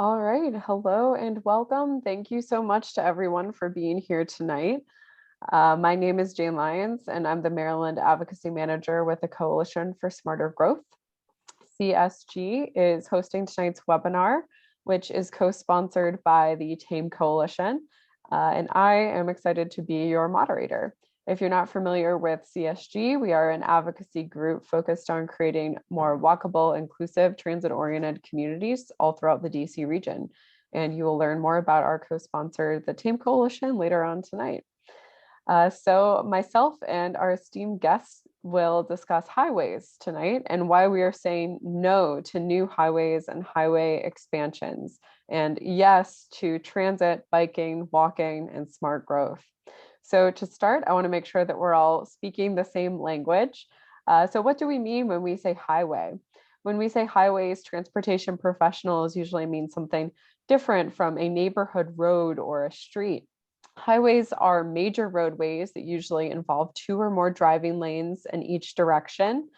All right. Hello and welcome. Thank you so much to everyone for being here tonight. My name is Jane Lyons, and I'm the Maryland Advocacy Manager with the Coalition for Smarter Growth. CSG is hosting tonight's webinar, which is co-sponsored by the TAME Coalition, and I am excited to be your moderator. If you're not familiar with CSG, we are an advocacy group focused on creating more walkable, inclusive, transit-oriented communities all throughout the DC region. And you will learn more about our co-sponsor, the TAME Coalition, later on tonight. So myself and our esteemed guests will discuss highways tonight and why we are saying no to new highways and highway expansions, and yes to transit, biking, walking, and smart growth. So to start, I want to make sure that we're all speaking the same language. So what do we mean when we say highway? When we say highways, transportation professionals usually mean something different from a neighborhood road or a street. Highways are major roadways that usually involve 2 or more driving lanes in each direction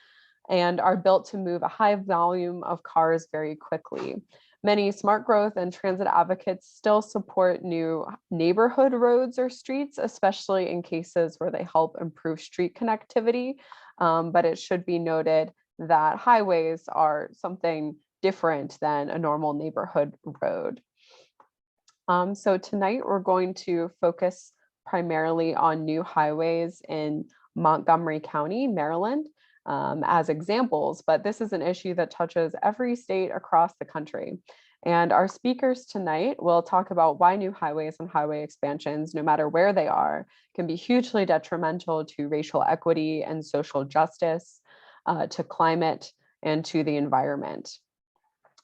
and are built to move a high volume of cars very quickly. Many smart growth and transit advocates still support new neighborhood roads or streets, especially in cases where they help improve street connectivity. But it should be noted that highways are something different than a normal neighborhood road. So tonight we're going to focus primarily on new highways in Montgomery County, Maryland, as examples, but this is an issue that touches every state across the country. And our speakers tonight will talk about why new highways and highway expansions, no matter where they are, can be hugely detrimental to racial equity and social justice, to climate, and to the environment.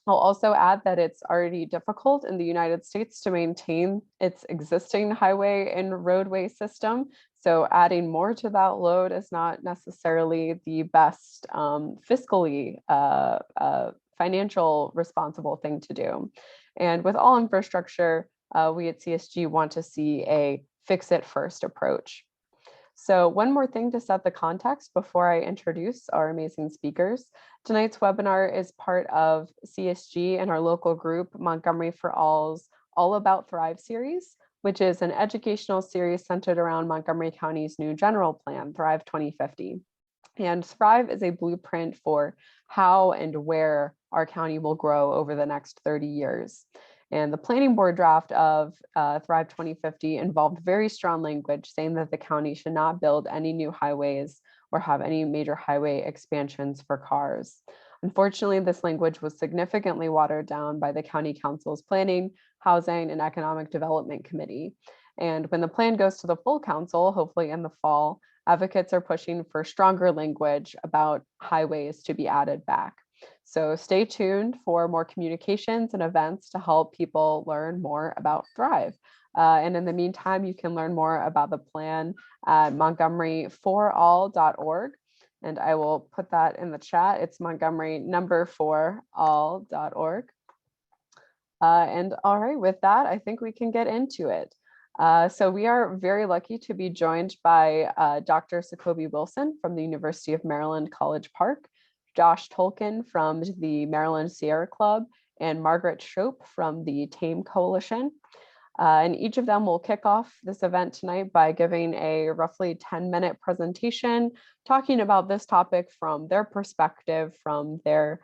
I'll also add that it's already difficult in the United States to maintain its existing highway and roadway system. So adding more to that load is not necessarily the best fiscally financial responsible thing to do. And with all infrastructure, we at CSG want to see a fix it first approach. So one more thing to set the context before I introduce our amazing speakers. Tonight's webinar is part of CSG and our local group, Montgomery for All's All About Thrive series, which is an educational series centered around Montgomery County's new general plan, Thrive 2050. And Thrive is a blueprint for how and where our county will grow over the next 30 years. And the planning board draft of Thrive 2050 involved very strong language saying that the county should not build any new highways or have any major highway expansions for cars. Unfortunately, this language was significantly watered down by the county council's Planning, Housing, and Economic Development Committee. And when the plan goes to the full council, hopefully in the fall, advocates are pushing for stronger language about highways to be added back. So stay tuned for more communications and events to help people learn more about Thrive. And in the meantime, you can learn more about the plan at montgomeryforall.org. And I will put that in the chat. It's montgomery4all.org. And all right, with that, I think we can get into it. So we are very lucky to be joined by Dr. Sacoby Wilson from the University of Maryland, College Park, Josh Tolkien from the Maryland Sierra Club, and Margaret Shope from the TAME Coalition. And each of them will kick off this event tonight by giving a roughly 10-minute presentation, talking about this topic from their perspective, from their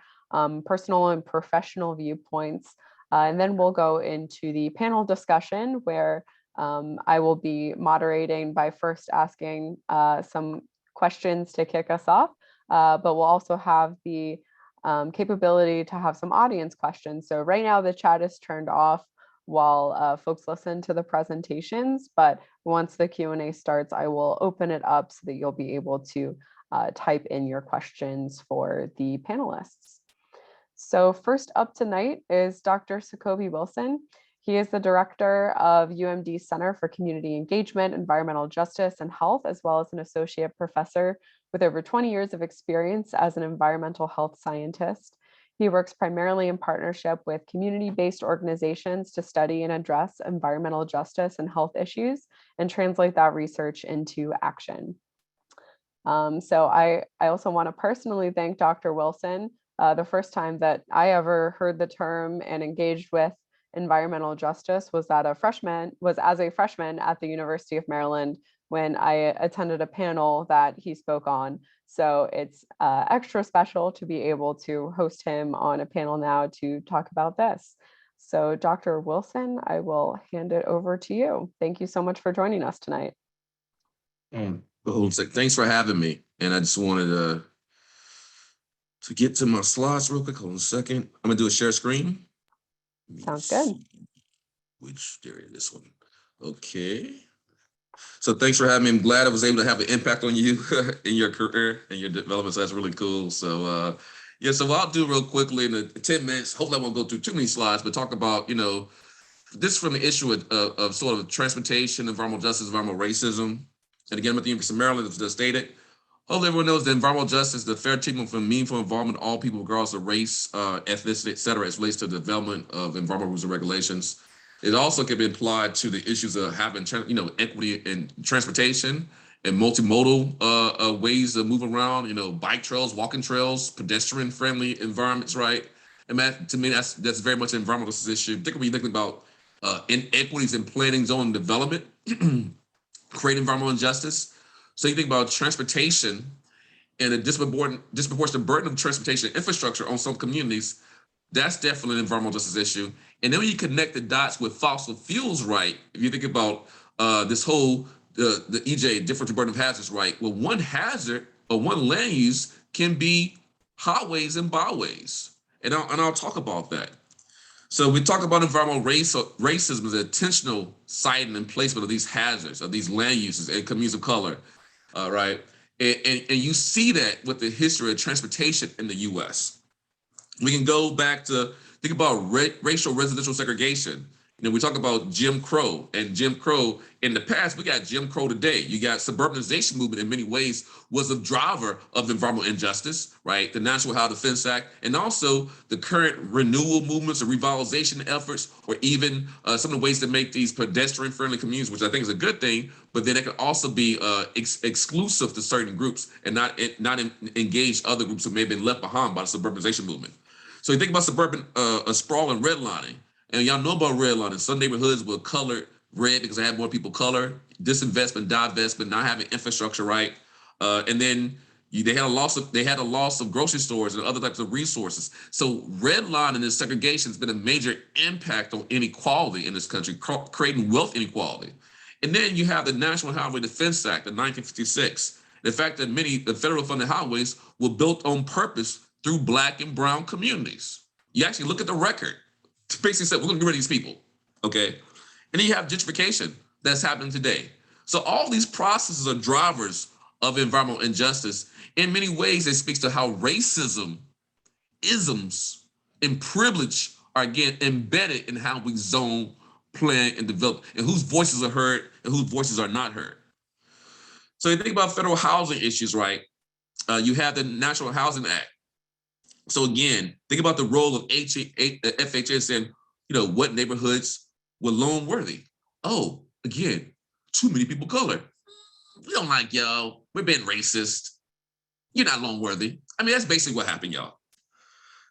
personal and professional viewpoints. And then we'll go into the panel discussion where I will be moderating by first asking some questions to kick us off. But we'll also have the capability to have some audience questions. So right now the chat is turned off while folks listen to the presentations, but once the Q&A starts, I will open it up so that you'll be able to type in your questions for the panelists. So first up tonight is Dr. Sacoby Wilson. He is the director of UMD's Center for Community Engagement, Environmental Justice, and Health, as well as an associate professor with over 20 years of experience as an environmental health scientist. He works primarily in partnership with community-based organizations to study and address environmental justice and health issues and translate that research into action. So I also want to personally thank Dr. Wilson. The first time that I ever heard the term and engaged with environmental justice was as a freshman at the University of Maryland when I attended a panel that he spoke on. So it's extra special to be able to host him on a panel now to talk about this. So Dr. Wilson, I will hand it over to you. Thank you so much for joining us tonight. Thanks for having me. And I just wanted to get to my slides real quick. Hold on a second. I'm gonna do a share screen. Sounds good. There it is, this one. Okay. So thanks for having me. I'm glad I was able to have an impact on you in your career and your development. So that's really cool. So yeah, so what I'll do real quickly in the 10 minutes, hopefully I won't go through too many slides, but talk about, this from the issue of sort of transportation, environmental justice, environmental racism. And again, with the University of Maryland, as just stated, hopefully everyone knows that environmental justice, the fair treatment for meaningful involvement of all people, regardless of race, ethnicity, et cetera, as relates to the development of environmental rules and regulations. It also can be applied to the issues of having, equity in transportation and multimodal ways of moving around, bike trails, walking trails, pedestrian-friendly environments, right? And that, to me, that's very much an environmental issue, particularly when you're thinking about inequities in planning, zone development, creating environmental injustice. So you think about transportation and a disproportionate burden of transportation infrastructure on some communities. That's definitely an environmental justice issue. And then when you connect the dots with fossil fuels, right? If you think about this whole, the EJ, different burden of hazards, right? Well, one hazard or one land use can be highways and byways. And I'll talk about that. So we talk about environmental racism as the intentional siting and placement of these hazards, of these land uses and communities of color, right? And you see that with the history of transportation in the US. We can go back to think about racial residential segregation. We talk about Jim Crow, and Jim Crow in the past, we got Jim Crow today. You got suburbanization movement in many ways was a driver of environmental injustice, right? The National Housing Defense Act, and also the current renewal movements or revitalization efforts, or even some of the ways to make these pedestrian friendly communities, which I think is a good thing, but then it can also be exclusive to certain groups and not engage other groups who may have been left behind by the suburbanization movement. So you think about suburban sprawl and redlining, and y'all know about redlining. Some neighborhoods were colored red because they had more people color, disinvestment, divestment, not having infrastructure right, and then they had a loss of grocery stores and other types of resources. So redlining and segregation has been a major impact on inequality in this country, creating wealth inequality. And then you have the National Highway Defense Act of 1956. The fact that many federal funded highways were built on purpose through Black and brown communities. You actually look at the record. Basically said, we're gonna get rid of these people, okay? And then you have gentrification that's happening today. So all these processes are drivers of environmental injustice. In many ways, it speaks to how racism, isms, and privilege are again embedded in how we zone, plan, and develop, and whose voices are heard and whose voices are not heard. So you think about federal housing issues, right? You have the National Housing Act. So again, think about the role of FHA saying, what neighborhoods were loan worthy? Oh, again, too many people color. We don't like y'all. We're being racist. You're not loan worthy. I mean, that's basically what happened, y'all.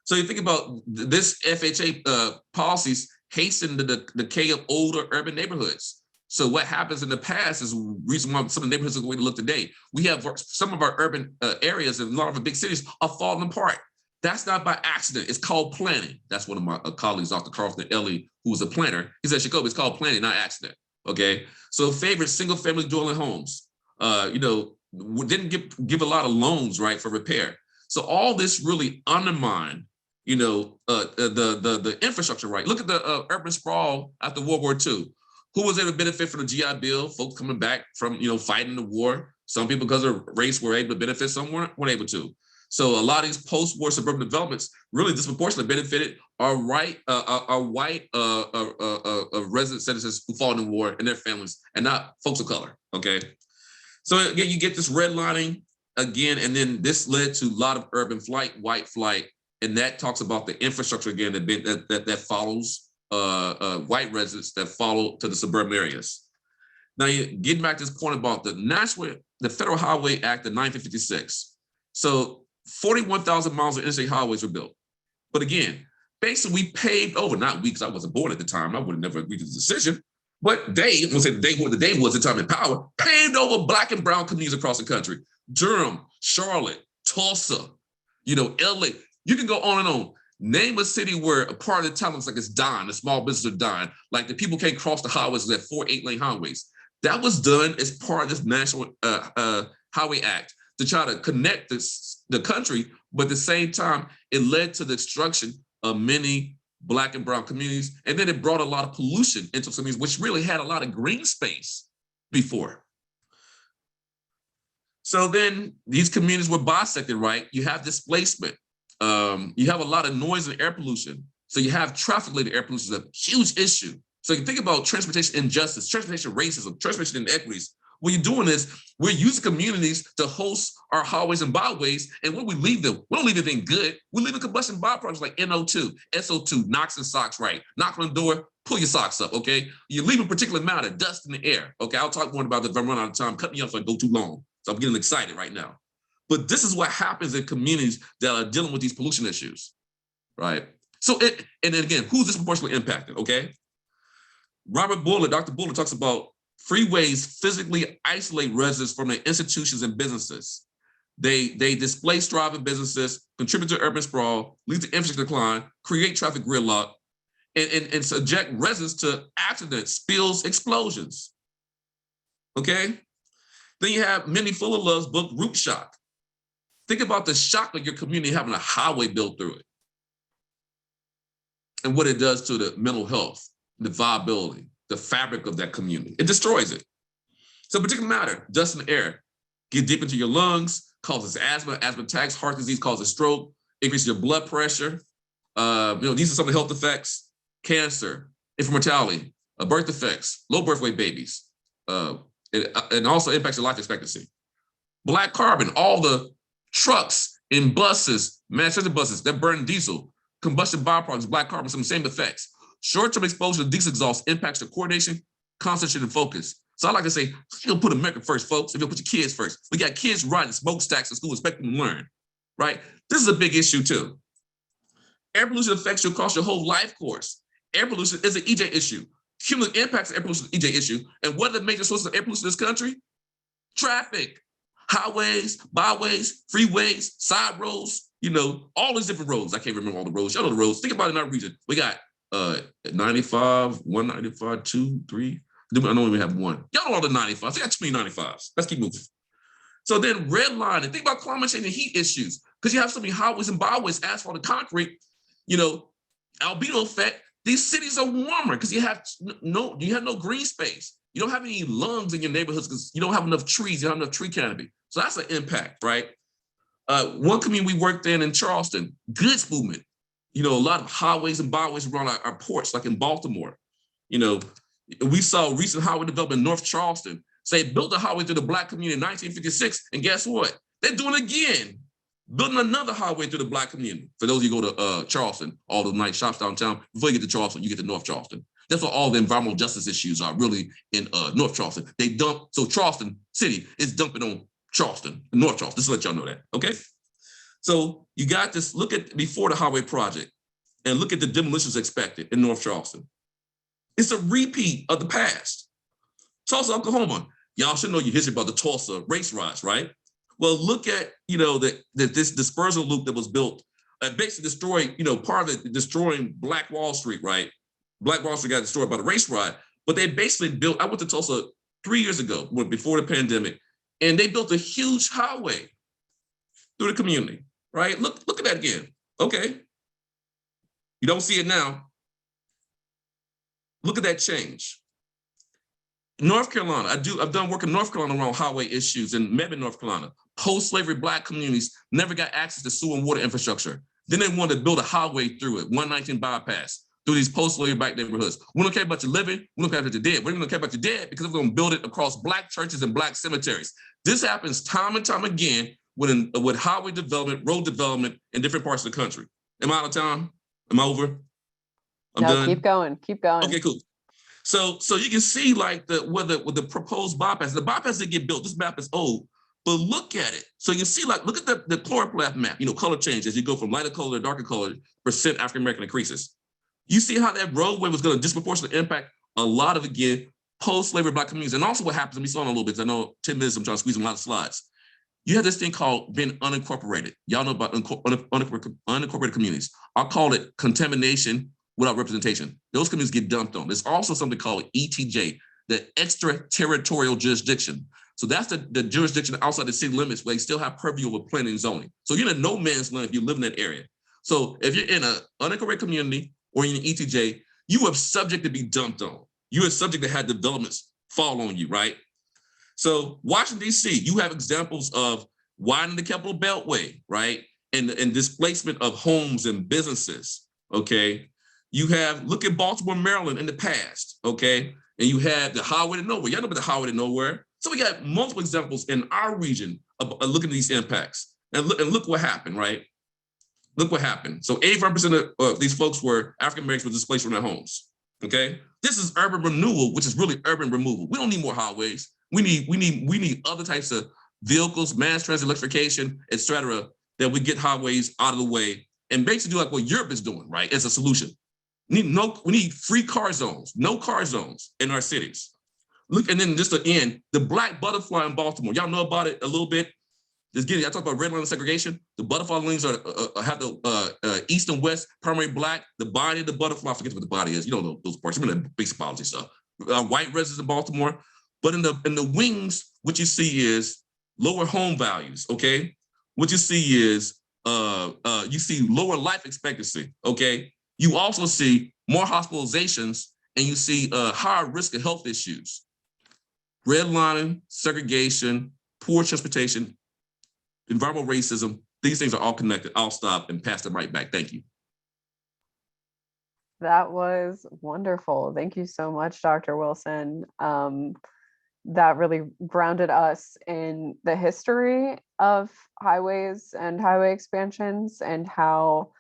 So you think about this FHA policies hasten the decay of older urban neighborhoods. So what happens in the past is the reason why some of the neighborhoods are the way to look today. We have some of our urban areas and a lot of the big cities are falling apart. That's not by accident. It's called planning. That's one of my colleagues, Dr. Carlton Ellie, who was a planner. He said, Sacoby, it's called planning, not accident. Okay. So favorite single family dwelling homes, didn't give a lot of loans, right, for repair. So all this really undermined, the infrastructure, right? Look at the urban sprawl after World War II. Who was able to benefit from the GI Bill? Folks coming back from, fighting the war. Some people, because of race, were able to benefit, some weren't able to. So a lot of these post-war suburban developments really disproportionately benefited our white resident citizens who fought in the war and their families, and not folks of color. Okay, so again, you get this redlining again, and then this led to a lot of urban flight, white flight, and that talks about the infrastructure again that follows white residents that follow to the suburban areas. Now, getting back to this point about the Federal Highway Act of 1956. So 41,000 miles of interstate highways were built. But again, basically we paved over, not we, because I wasn't born at the time, I would have never agreed to the decision, but they, I'm gonna say the day was the time in power, paved over Black and brown communities across the country. Durham, Charlotte, Tulsa, LA. You can go on and on. Name a city where a part of the town looks like it's dying, the small business are dying, like the people can't cross the highways at 4 8-lane highways. That was done as part of this National Highway Act to try to connect the country, but at the same time, it led to the destruction of many Black and brown communities. And then it brought a lot of pollution into some communities, which really had a lot of green space before. So then these communities were bisected, right? You have displacement. You have a lot of noise and air pollution. So you have traffic-related air pollution is a huge issue. So you think about transportation injustice, transportation racism, transportation inequities. What you're doing is we're using communities to host our highways and byways. And when we leave them, we don't leave anything good. We leave combustion byproducts like NO2, SO2, NOx and SOx, right? Knock on the door, pull your socks up, okay? You leave a particular amount of dust in the air, okay? I'll talk more about that if I run out of time. Cut me off if I go too long. So I'm getting excited right now. But this is what happens in communities that are dealing with these pollution issues, right? So, and then again, who's disproportionately impacted, okay? Dr. Bullard talks about freeways physically isolate residents from their institutions and businesses. They displace thriving businesses, contribute to urban sprawl, lead to infrastructure decline, create traffic gridlock, and subject residents to accidents, spills, explosions, okay? Then you have Minnie Fuller Love's book, Root Shock. Think about the shock of your community having a highway built through it and what it does to the mental health, the viability, the fabric of that community. It destroys it. So particular matter, dust in the air, get deep into your lungs, causes asthma attacks, heart disease causes stroke, increases your blood pressure. These are some of the health effects: cancer, infant mortality, birth defects, low birth weight babies, and also impacts your life expectancy. Black carbon, all the trucks and buses, mass transit buses that burn diesel, combustion byproducts, black carbon, some of the same effects. Short-term exposure to diesel exhaust impacts the coordination, concentration, and focus. So I like to say, you'll put America first, folks, if you'll put your kids first. We got kids riding smokestacks in school, expecting them to learn, right? This is a big issue too. Air pollution affects you across your whole life course. Air pollution is an EJ issue. Cumulative impacts of air pollution is an EJ issue. And what are the major sources of air pollution in this country? Traffic, highways, byways, freeways, side roads, all these different roads. I can't remember all the roads. Y'all know the roads. Think about it in our region. We got 95, 195, 2, 3. I know we have one. Y'all know all the 95s. They got too many 95s. Let's keep moving. So then redlining. Think about climate change and heat issues. Because you have so many highways and byways, asphalt and concrete, albedo effect. These cities are warmer because you have no green space. You don't have any lungs in your neighborhoods because you don't have enough trees. You don't have enough tree canopy. So that's an impact, right? One community we worked in Charleston, goods movement. A lot of highways and byways around our ports, like in Baltimore. We saw recent highway development in North Charleston. So they built a highway through the Black community in 1956, and guess what? They're doing it again, building another highway through the Black community. For those of you who go to Charleston, all the nice shops downtown, before you get to Charleston, you get to North Charleston. That's what all the environmental justice issues are really in North Charleston. So Charleston City is dumping on Charleston, North Charleston, just to let y'all know that, okay? So you got this, look at before the highway project and look at the demolitions expected in North Charleston. It's a repeat of the past. Tulsa, Oklahoma. Y'all should know your history about the Tulsa race riots, right? Well, look at, this dispersal loop that was built and basically destroyed, part of it destroying Black Wall Street, right? Black Wall Street got destroyed by the race riot, but they basically built, I went to Tulsa 3 years ago, before the pandemic, and they built a huge highway through the community, right? Look at that again, okay? You don't see it now. Look at that change. North Carolina, I've done work in North Carolina around highway issues in Mebane, North Carolina. Post-slavery Black communities never got access to sewer and water infrastructure. Then they wanted to build a highway through it, 119 bypass, through these post-slavery Black neighborhoods. We don't care about your living, we don't care about your dead. We're going to care about your dead because we're going to build it across Black churches and Black cemeteries. This happens time and time again with highway development, road development in different parts of the country. Am I out of time? Am I over? I'm done. Keep going. Okay, cool. So you can see like with the proposed bypass, the bypass didn't get built. This map is old, But look at it. So you see, like, look at the chloroplast map, color change as you go from lighter color to darker color, percent African-American increases. You see how that roadway was going to disproportionately impact a lot of, again, post-slavery Black communities. And also what happens, and we saw in a little bit, I know 10 minutes, I'm trying to squeeze in a lot of slides. You have this thing called being unincorporated. Y'all know about unincorporated communities. I'll call it contamination without representation. Those communities get dumped on. There's also something called ETJ, the extraterritorial jurisdiction. So that's the jurisdiction outside the city limits where they still have purview over planning and zoning. So you're in a no man's land if you live in that area. So if you're in an unincorporated community or in an ETJ, you are subject to be dumped on. You are subject to have developments fall on you, right? So Washington, D.C., you have examples of widening the Capital Beltway, right? And displacement of homes and businesses, okay? You have, look at Baltimore, Maryland in the past, okay? And you have the highway to nowhere. Y'all know about the highway to nowhere. So we got multiple examples in our region of looking at these impacts. And look what happened, right? Look what happened. So 85% of these folks were African-Americans were displaced from their homes, okay? This is urban renewal, which is really urban removal. We don't need more highways. We need other types of vehicles, mass transit, electrification, et cetera, that we get highways out of the way and basically do like what Europe is doing, right? As a solution. We need free car zones, no car zones in our cities. Look, and then just to end, the black butterfly in Baltimore. Y'all know about it a little bit. Just getting, I talk about red line segregation. The butterfly wings have the east and west, primary black. The body of the butterfly, I forget what the body is. You don't know those parts. Remember the basic biology stuff. White residents in Baltimore. But in the wings, what you see is lower home values, okay? What you see is you see lower life expectancy, okay? You also see more hospitalizations and you see higher risk of health issues. Redlining, segregation, poor transportation, environmental racism, these things are all connected. I'll stop and pass them right back. Thank you. That was wonderful. Thank you so much, Dr. Wilson. That really grounded us in the history of highways and highway expansions and how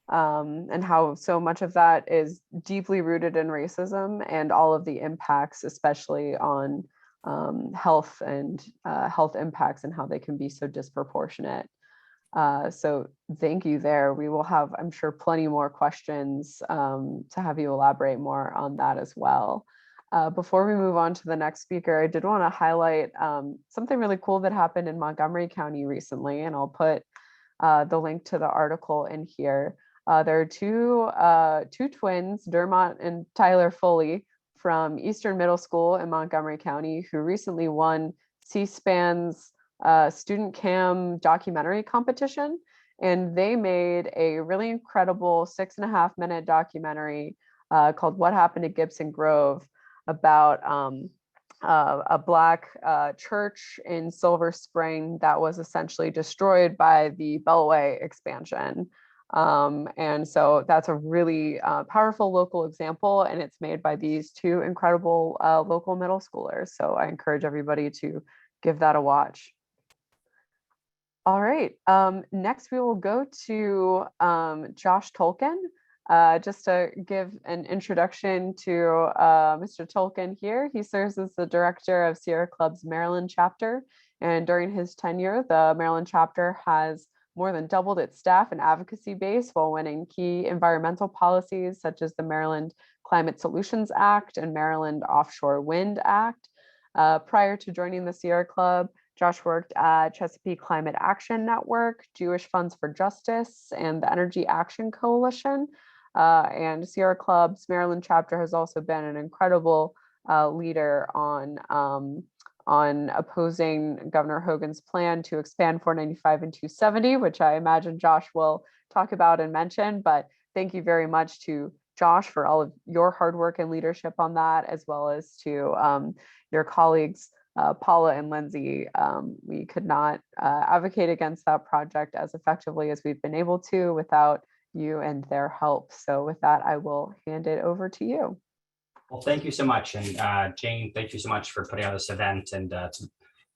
so much of that is deeply rooted in racism and all of the impacts, especially on health and health impacts and how they can be so disproportionate. So thank you there. We will have, I'm sure, plenty more questions to have you elaborate more on that as well. Before we move on to the next speaker, I did want to highlight something really cool that happened in Montgomery County recently, and I'll put the link to the article in here. There are two twins, Dermot and Tyler Foley, from Eastern Middle School in Montgomery County, who recently won C-SPAN's Student Cam documentary competition. And they made a really incredible 6.5-minute documentary called What Happened to Gibson Grove, about a Black church in Silver Spring that was essentially destroyed by the Beltway expansion. And so that's a really powerful local example, and it's made by these two incredible local middle schoolers. So I encourage everybody to give that a watch. All right, next we will go to Josh Tolkien. Just to give an introduction to Mr. Tolkien here, he serves as the director of Sierra Club's Maryland chapter. And during his tenure, the Maryland chapter has more than doubled its staff and advocacy base while winning key environmental policies such as the Maryland Climate Solutions Act and Maryland Offshore Wind Act. Prior to joining the Sierra Club, Josh worked at Chesapeake Climate Action Network, Jewish Funds for Justice, and the Energy Action Coalition. And Sierra Club's Maryland chapter has also been an incredible leader on opposing Governor Hogan's plan to expand 495 and 270, which I imagine Josh will talk about and mention. But thank you very much to Josh for all of your hard work and leadership on that, as well as to your colleagues, Paula and Lindsay. We could not advocate against that project as effectively as we've been able to without you and their help. So with that, I will hand it over to you. Well, thank you so much. And Jane, thank you so much for putting on this event. And it's a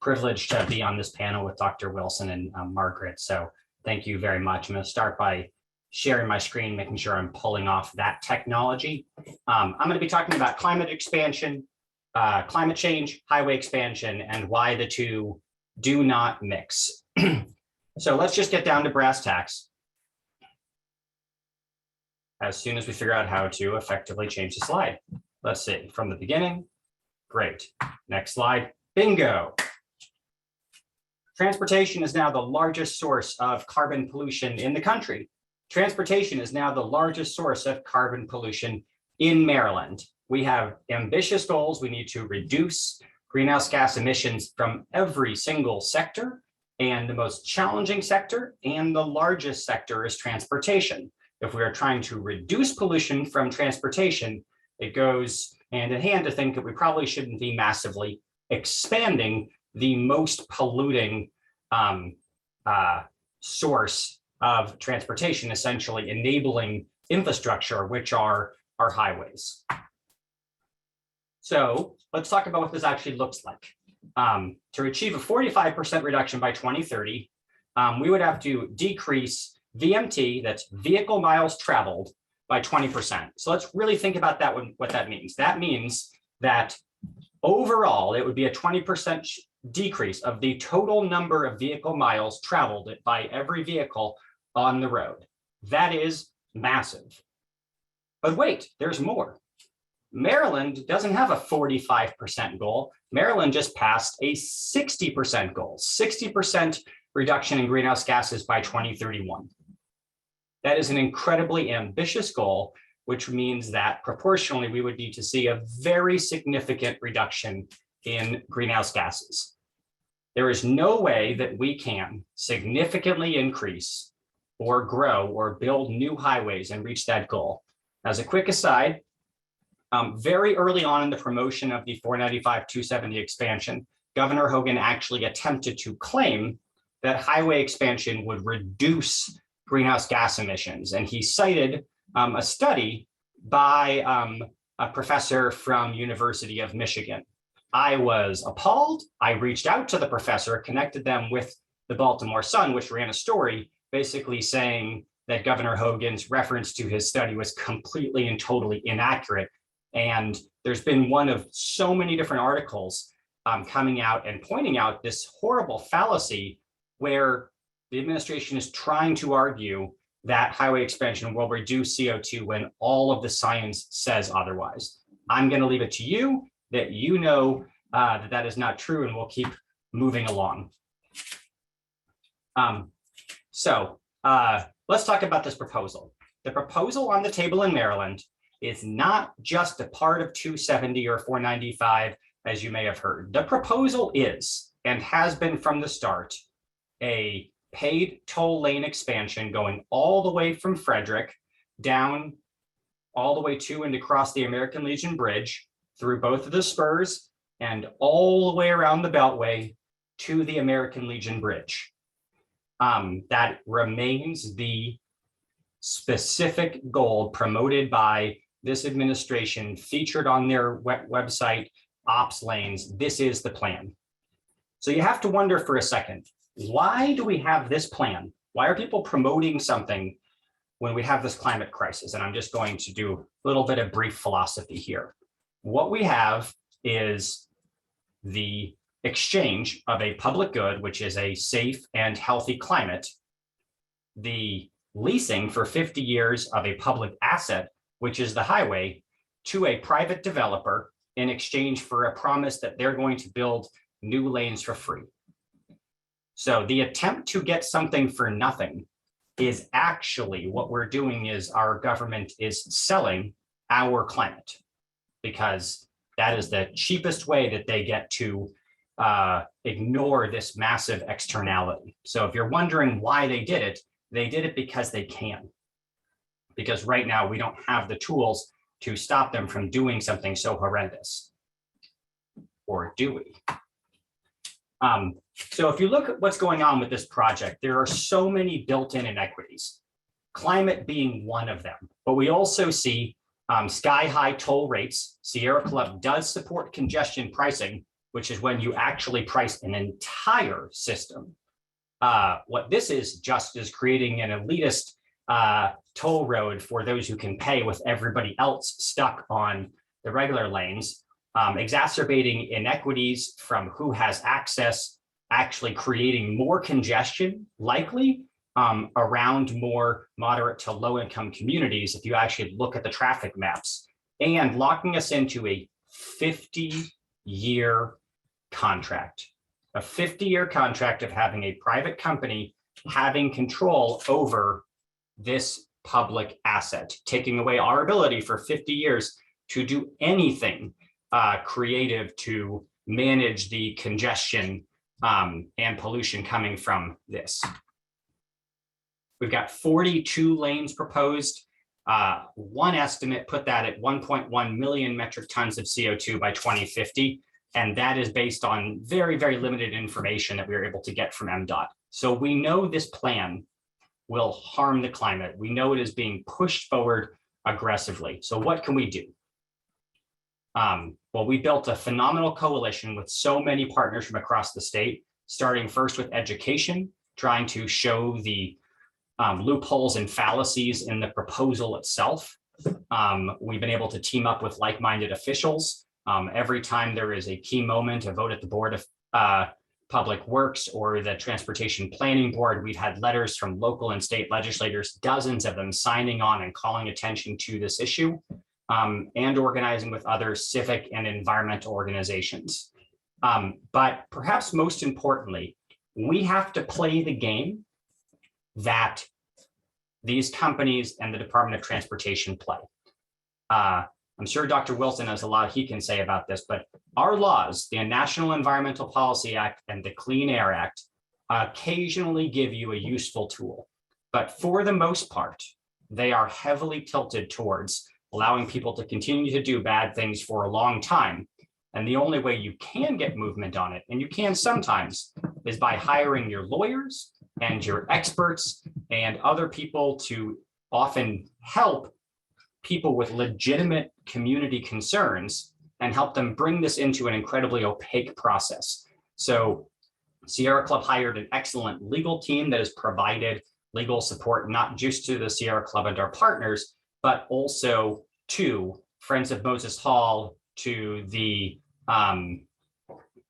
privilege to be on this panel with Dr. Wilson and Margaret. So thank you very much. I'm going to start by sharing my screen, making sure I'm pulling off that technology. I'm going to be talking about climate expansion, climate change, highway expansion, and why the two do not mix. So let's just get down to brass tacks. As soon as we figure out how to effectively change the slide. Let's see, from the beginning. Great. Next slide. Bingo. Transportation is now the largest source of carbon pollution in the country. Transportation is now the largest source of carbon pollution in Maryland. We have ambitious goals. We need to reduce greenhouse gas emissions from every single sector, and the most challenging sector and the largest sector is transportation. If we are trying to reduce pollution from transportation, it goes hand in hand to think that we probably shouldn't be massively expanding the most polluting source of transportation, essentially enabling infrastructure, which are our highways. So let's talk about what this actually looks like. To achieve a 45% reduction by 2030, we would have to decrease VMT, that's vehicle miles traveled, by 20%. So let's really think about that, what that means. That means that overall, it would be a 20% decrease of the total number of vehicle miles traveled by every vehicle on the road. That is massive. But wait, there's more. Maryland doesn't have a 45% goal. Maryland just passed a 60% goal, 60% reduction in greenhouse gases by 2031. That is an incredibly ambitious goal, which means that proportionally we would need to see a very significant reduction in greenhouse gases. There is no way that we can significantly increase or grow or build new highways and reach that goal. As a quick aside, very early on in the promotion of the 495-270 expansion, Governor Hogan actually attempted to claim that highway expansion would reduce greenhouse gas emissions. And he cited a study by a professor from University of Michigan. I was appalled. I reached out to the professor, connected them with the Baltimore Sun, which ran a story basically saying that Governor Hogan's reference to his study was completely and totally inaccurate. And there's been one of so many different articles coming out and pointing out this horrible fallacy where the administration is trying to argue that highway expansion will reduce CO2 when all of the science says otherwise. I'm going to leave it to you that you know that that is not true, and we'll keep moving along. Let's talk about this proposal. The proposal on the table in Maryland is not just a part of 270 or 495, as you may have heard. The proposal is, and has been from the start, a paid toll lane expansion going all the way from Frederick down all the way to and across the American Legion Bridge through both of the spurs and all the way around the Beltway to the American Legion Bridge. That remains the specific goal promoted by this administration, featured on their website, Ops Lanes. This is the plan. So you have to wonder for a second, why do we have this plan? Why are people promoting something when we have this climate crisis? And I'm just going to do a little bit of brief philosophy here. What we have is the exchange of a public good, which is a safe and healthy climate, the leasing for 50 years of a public asset, which is the highway, to a private developer in exchange for a promise that they're going to build new lanes for free. So the attempt to get something for nothing is actually what we're doing is our government is selling our climate, because that is the cheapest way that they get to ignore this massive externality. So if you're wondering why they did it because they can. Because right now we don't have the tools to stop them from doing something so horrendous. Or do we? So if you look at what's going on with this project, there are so many built-in inequities, climate being one of them. But we also see sky-high toll rates. Sierra Club does support congestion pricing, which is when you actually price an entire system. What this is just is creating an elitist toll road for those who can pay, with everybody else stuck on the regular lanes, exacerbating inequities from who has access actually creating more congestion, likely around more moderate to low income communities, if you actually look at the traffic maps, and locking us into a 50-year contract, a 50-year contract of having a private company having control over this public asset, taking away our ability for 50 years to do anything creative to manage the congestion and pollution coming from this. We've got 42 lanes proposed. One estimate put that at 1.1 million metric tons of CO2 by 2050. And that is based on very, very limited information that we were able to get from MDOT. So we know this plan will harm the climate. We know it is being pushed forward aggressively. So what can we do? Well, we built a phenomenal coalition with so many partners from across the state, starting first with education, trying to show the loopholes and fallacies in the proposal itself. We've been able to team up with like-minded officials. Every time there is a key moment, a vote at the Board of Public Works or the Transportation Planning Board, we've had letters from local and state legislators, dozens of them signing on and calling attention to this issue, and organizing with other civic and environmental organizations. But perhaps most importantly, we have to play the game that these companies and the Department of Transportation play. I'm sure Dr. Wilson has a lot he can say about this, but our laws, the National Environmental Policy Act and the Clean Air Act, occasionally give you a useful tool. But for the most part, they are heavily tilted towards allowing people to continue to do bad things for a long time. And the only way you can get movement on it, and you can sometimes, is by hiring your lawyers and your experts and other people to often help people with legitimate community concerns and help them bring this into an incredibly opaque process. So Sierra Club hired an excellent legal team that has provided legal support, not just to the Sierra Club and our partners, but also to Friends of Moses Hall, to the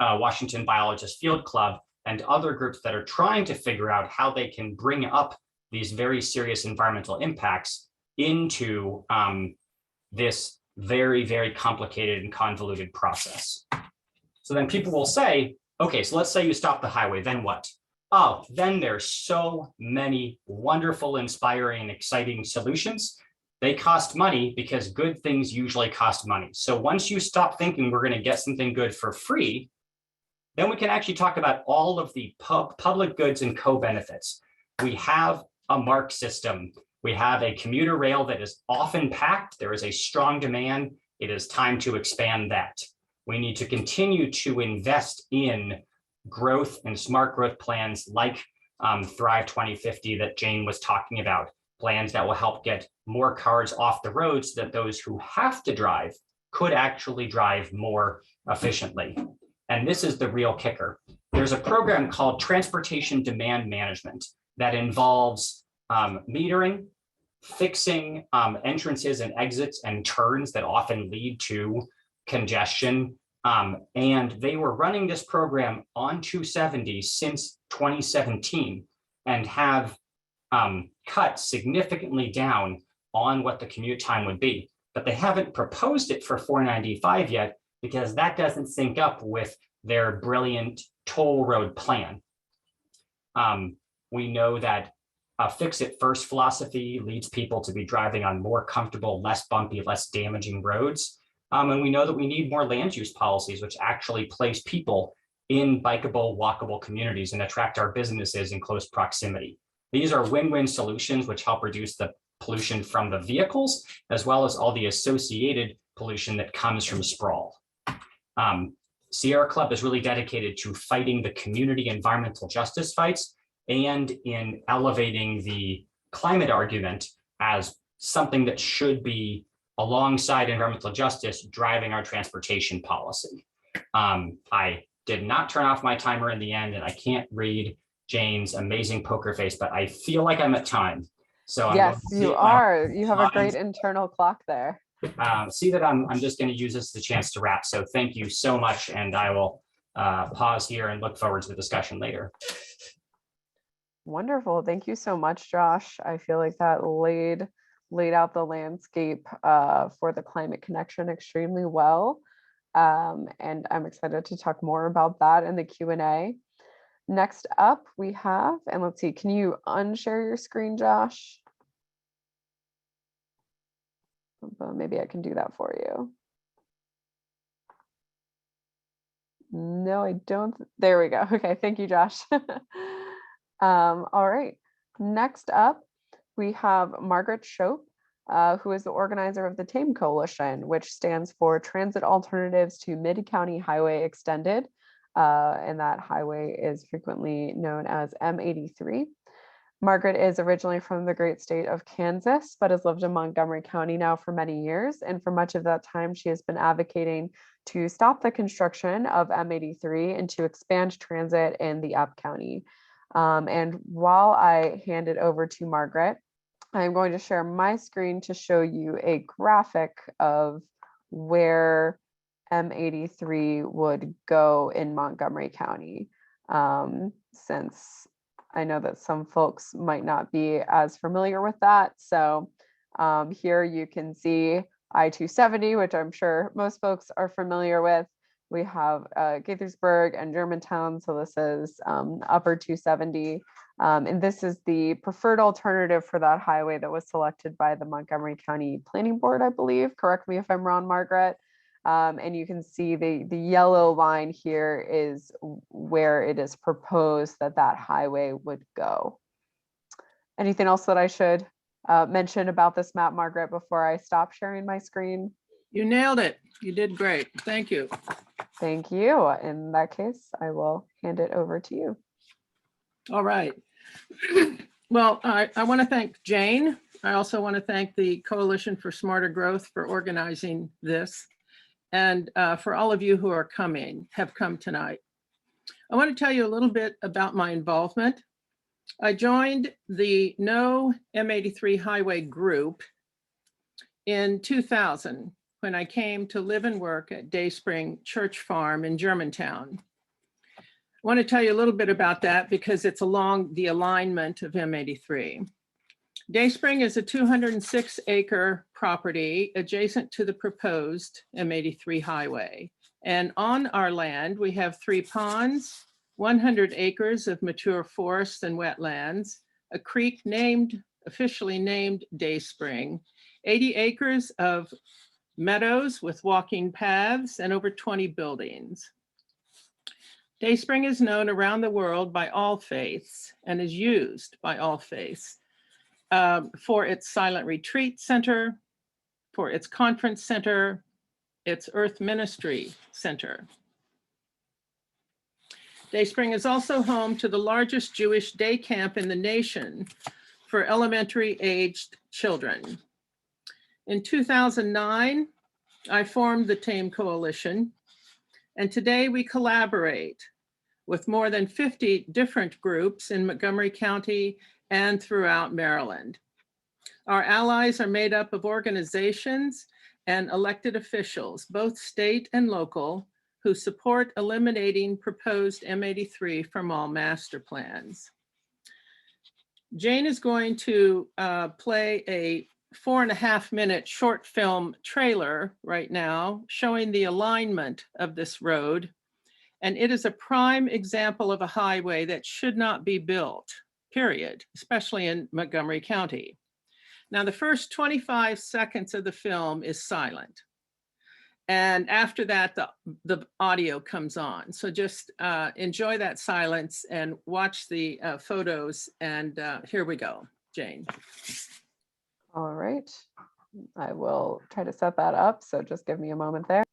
Washington Biologist Field Club, and other groups that are trying to figure out how they can bring up these very serious environmental impacts into this very, very complicated and convoluted process. So then people will say, okay, so let's say you stop the highway, then what? Oh, then there's so many wonderful, inspiring, and exciting solutions. They cost money because good things usually cost money. So once you stop thinking we're going to get something good for free, then we can actually talk about all of the public goods and co-benefits. We have a MARC system. We have a commuter rail that is often packed. There is a strong demand. It is time to expand that. We need to continue to invest in growth and smart growth plans like Thrive 2050 that Jane was talking about, plans that will help get more cars off the road so that those who have to drive could actually drive more efficiently. And this is the real kicker. There's a program called Transportation Demand Management that involves metering, fixing entrances and exits and turns that often lead to congestion. And they were running this program on 270 since 2017 and have cut significantly down on what the commute time would be. But they haven't proposed it for 495 yet because that doesn't sync up with their brilliant toll road plan. We know that a fix-it-first philosophy leads people to be driving on more comfortable, less bumpy, less damaging roads. And we know that we need more land use policies, which actually place people in bikeable, walkable communities and attract our businesses in close proximity. These are win-win solutions which help reduce the pollution from the vehicles, as well as all the associated pollution that comes from sprawl. Sierra Club is really dedicated to fighting the community environmental justice fights and in elevating the climate argument as something that should be alongside environmental justice driving our transportation policy. I did not turn off my timer in the end, and I can't read Jane's amazing poker face, but I feel like I'm at time. So yes, you are. You have a great internal clock there. See that I'm just going to use this as a chance to wrap. So thank you so much, and I will pause here and look forward to the discussion later. Wonderful. Thank you so much, Josh. I feel like that laid out the landscape for the climate connection extremely well. And I'm excited to talk more about that in the Q&A. Next up we have, and let's see, can you unshare your screen, Josh? Maybe I can do that for you. No, I don't. There we go. Okay, thank you, Josh. All right, next up, we have Margaret Shope, who is the organizer of the TAME Coalition, which stands for Transit Alternatives to Mid-County Highway Extended. And that highway is frequently known as M83. Margaret is originally from the great state of Kansas, but has lived in Montgomery County now for many years. And for much of that time, she has been advocating to stop the construction of M83 and to expand transit in the Up County. And while I hand it over to Margaret, I'm going to share my screen to show you a graphic of where M83 would go in Montgomery County, since I know that some folks might not be as familiar with that. So here you can see I-270, which I'm sure most folks are familiar with. We have Gaithersburg and Germantown. So this is upper 270. And this is the preferred alternative for that highway that was selected by the Montgomery County Planning Board, I believe. Correct me if I'm wrong, Margaret. And you can see the yellow line here is where it is proposed that that highway would go. Anything else that I should mention about this map, Margaret, before I stop sharing my screen? You nailed it. You did great. Thank you. Thank you. In that case, I will hand it over to you. All right. Well, I want to thank Jane. I also want to thank the Coalition for Smarter Growth for organizing this, and for all of you who have come tonight. I want to tell you a little bit about my involvement. I joined the No M83 Highway group in 2000 when I came to live and work at Dayspring Church Farm in Germantown. I want to tell you a little bit about that because it's along the alignment of M83. Dayspring is a 206-acre property adjacent to the proposed M83 highway. And on our land, we have 3 ponds, 100 acres of mature forests and wetlands, a creek officially named Dayspring, 80 acres of meadows with walking paths, and over 20 buildings. Dayspring is known around the world by all faiths and is used by all faiths for its silent retreat center, for its conference center, its Earth Ministry Center. Dayspring is also home to the largest Jewish day camp in the nation for elementary aged children. In 2009, I formed the TAME Coalition, and today we collaborate with more than 50 different groups in Montgomery County and throughout Maryland. Our allies are made up of organizations and elected officials, both state and local, who support eliminating proposed M83 from all master plans. Jane is going to play a 4.5-minute short film trailer right now showing the alignment of this road. And it is a prime example of a highway that should not be built, period, especially in Montgomery County. Now, the first 25 seconds of the film is silent. And after that, the audio comes on. So just enjoy that silence and watch the photos. And here we go, Jane. All right. I will try to set that up. So just give me a moment there.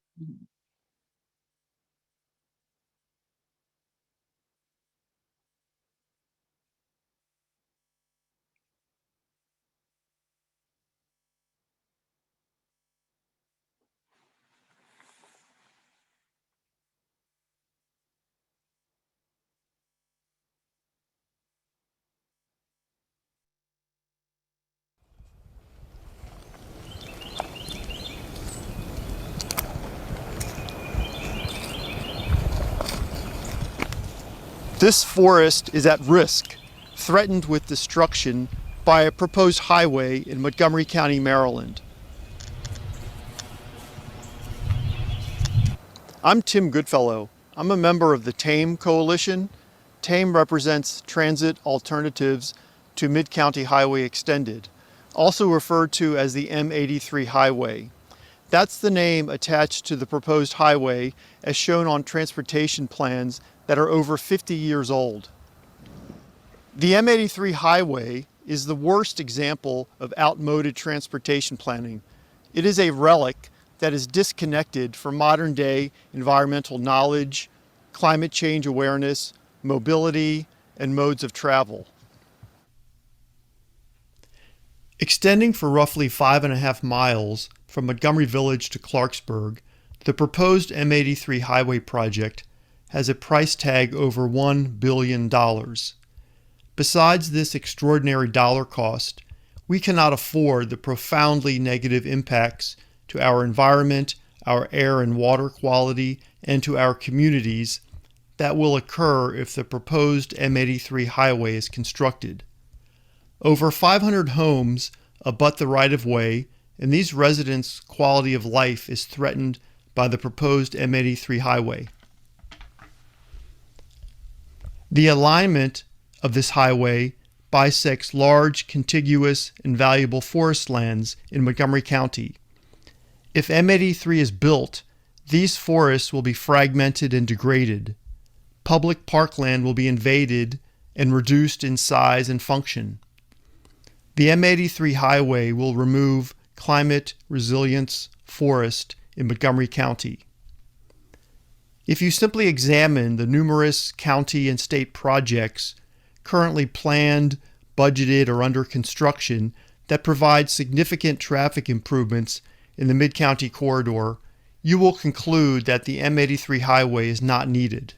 This forest is at risk, threatened with destruction by a proposed highway in Montgomery County, Maryland. I'm Tim Goodfellow. I'm a member of the TAME Coalition. TAME represents Transit Alternatives to Mid-County Highway Extended, also referred to as the M83 Highway. That's the name attached to the proposed highway as shown on transportation plans that are over 50 years old. The M83 Highway is the worst example of outmoded transportation planning. It is a relic that is disconnected from modern day environmental knowledge, climate change awareness, mobility, and modes of travel. Extending for roughly 5.5 miles from Montgomery Village to Clarksburg, the proposed M83 highway project has a price tag over $1 billion. Besides this extraordinary dollar cost, we cannot afford the profoundly negative impacts to our environment, our air and water quality, and to our communities that will occur if the proposed M83 highway is constructed. Over 500 homes abut the right-of-way, and these residents' quality of life is threatened by the proposed M83 highway. The alignment of this highway bisects large, contiguous, and valuable forest lands in Montgomery County. If M83 is built, these forests will be fragmented and degraded. Public parkland will be invaded and reduced in size and function. The M83 highway will remove climate resilience forest in Montgomery County. If you simply examine the numerous county and state projects currently planned, budgeted, or under construction that provide significant traffic improvements in the Mid-County corridor, you will conclude that the M83 highway is not needed.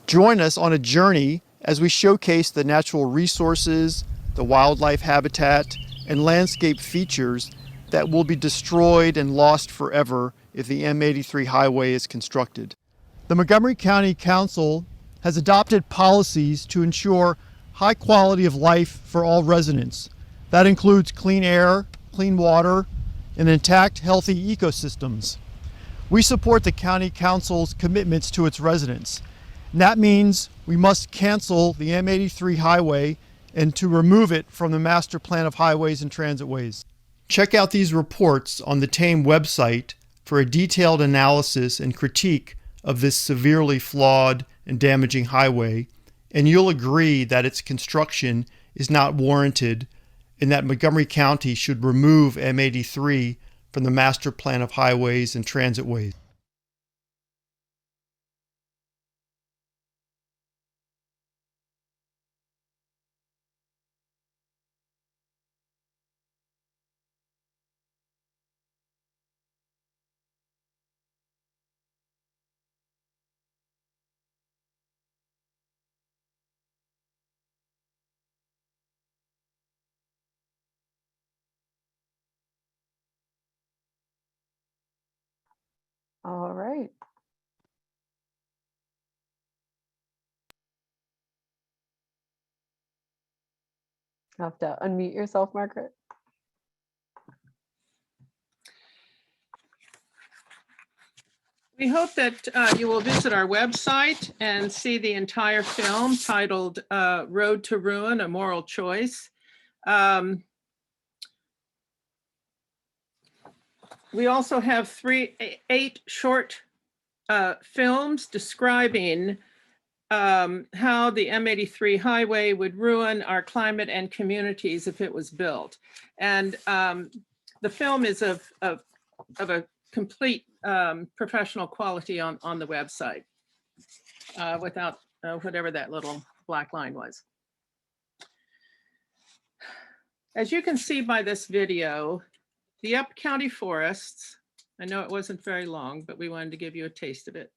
Join us on a journey as we showcase the natural resources, the wildlife habitat, and landscape features that will be destroyed and lost forever if the M83 highway is constructed. The Montgomery County Council has adopted policies to ensure high quality of life for all residents. That includes clean air, clean water, and intact, healthy ecosystems. We support the County Council's commitments to its residents. And that means we must cancel the M83 highway and to remove it from the Master Plan of Highways and Transitways. Check out these reports on the TAME website for a detailed analysis and critique of this severely flawed and damaging highway, and you'll agree that its construction is not warranted and that Montgomery County should remove M83 from the Master Plan of Highways and Transitways. All right. You have to unmute yourself, Margaret. We hope that you will visit our website and see the entire film titled Road to Ruin, A Moral Choice. We also have 8 short films describing how the M83 highway would ruin our climate and communities if it was built. And the film is of a complete professional quality on the website without whatever that little black line was. As you can see by this video, the Up County forests, I know it wasn't very long, but we wanted to give you a taste of it.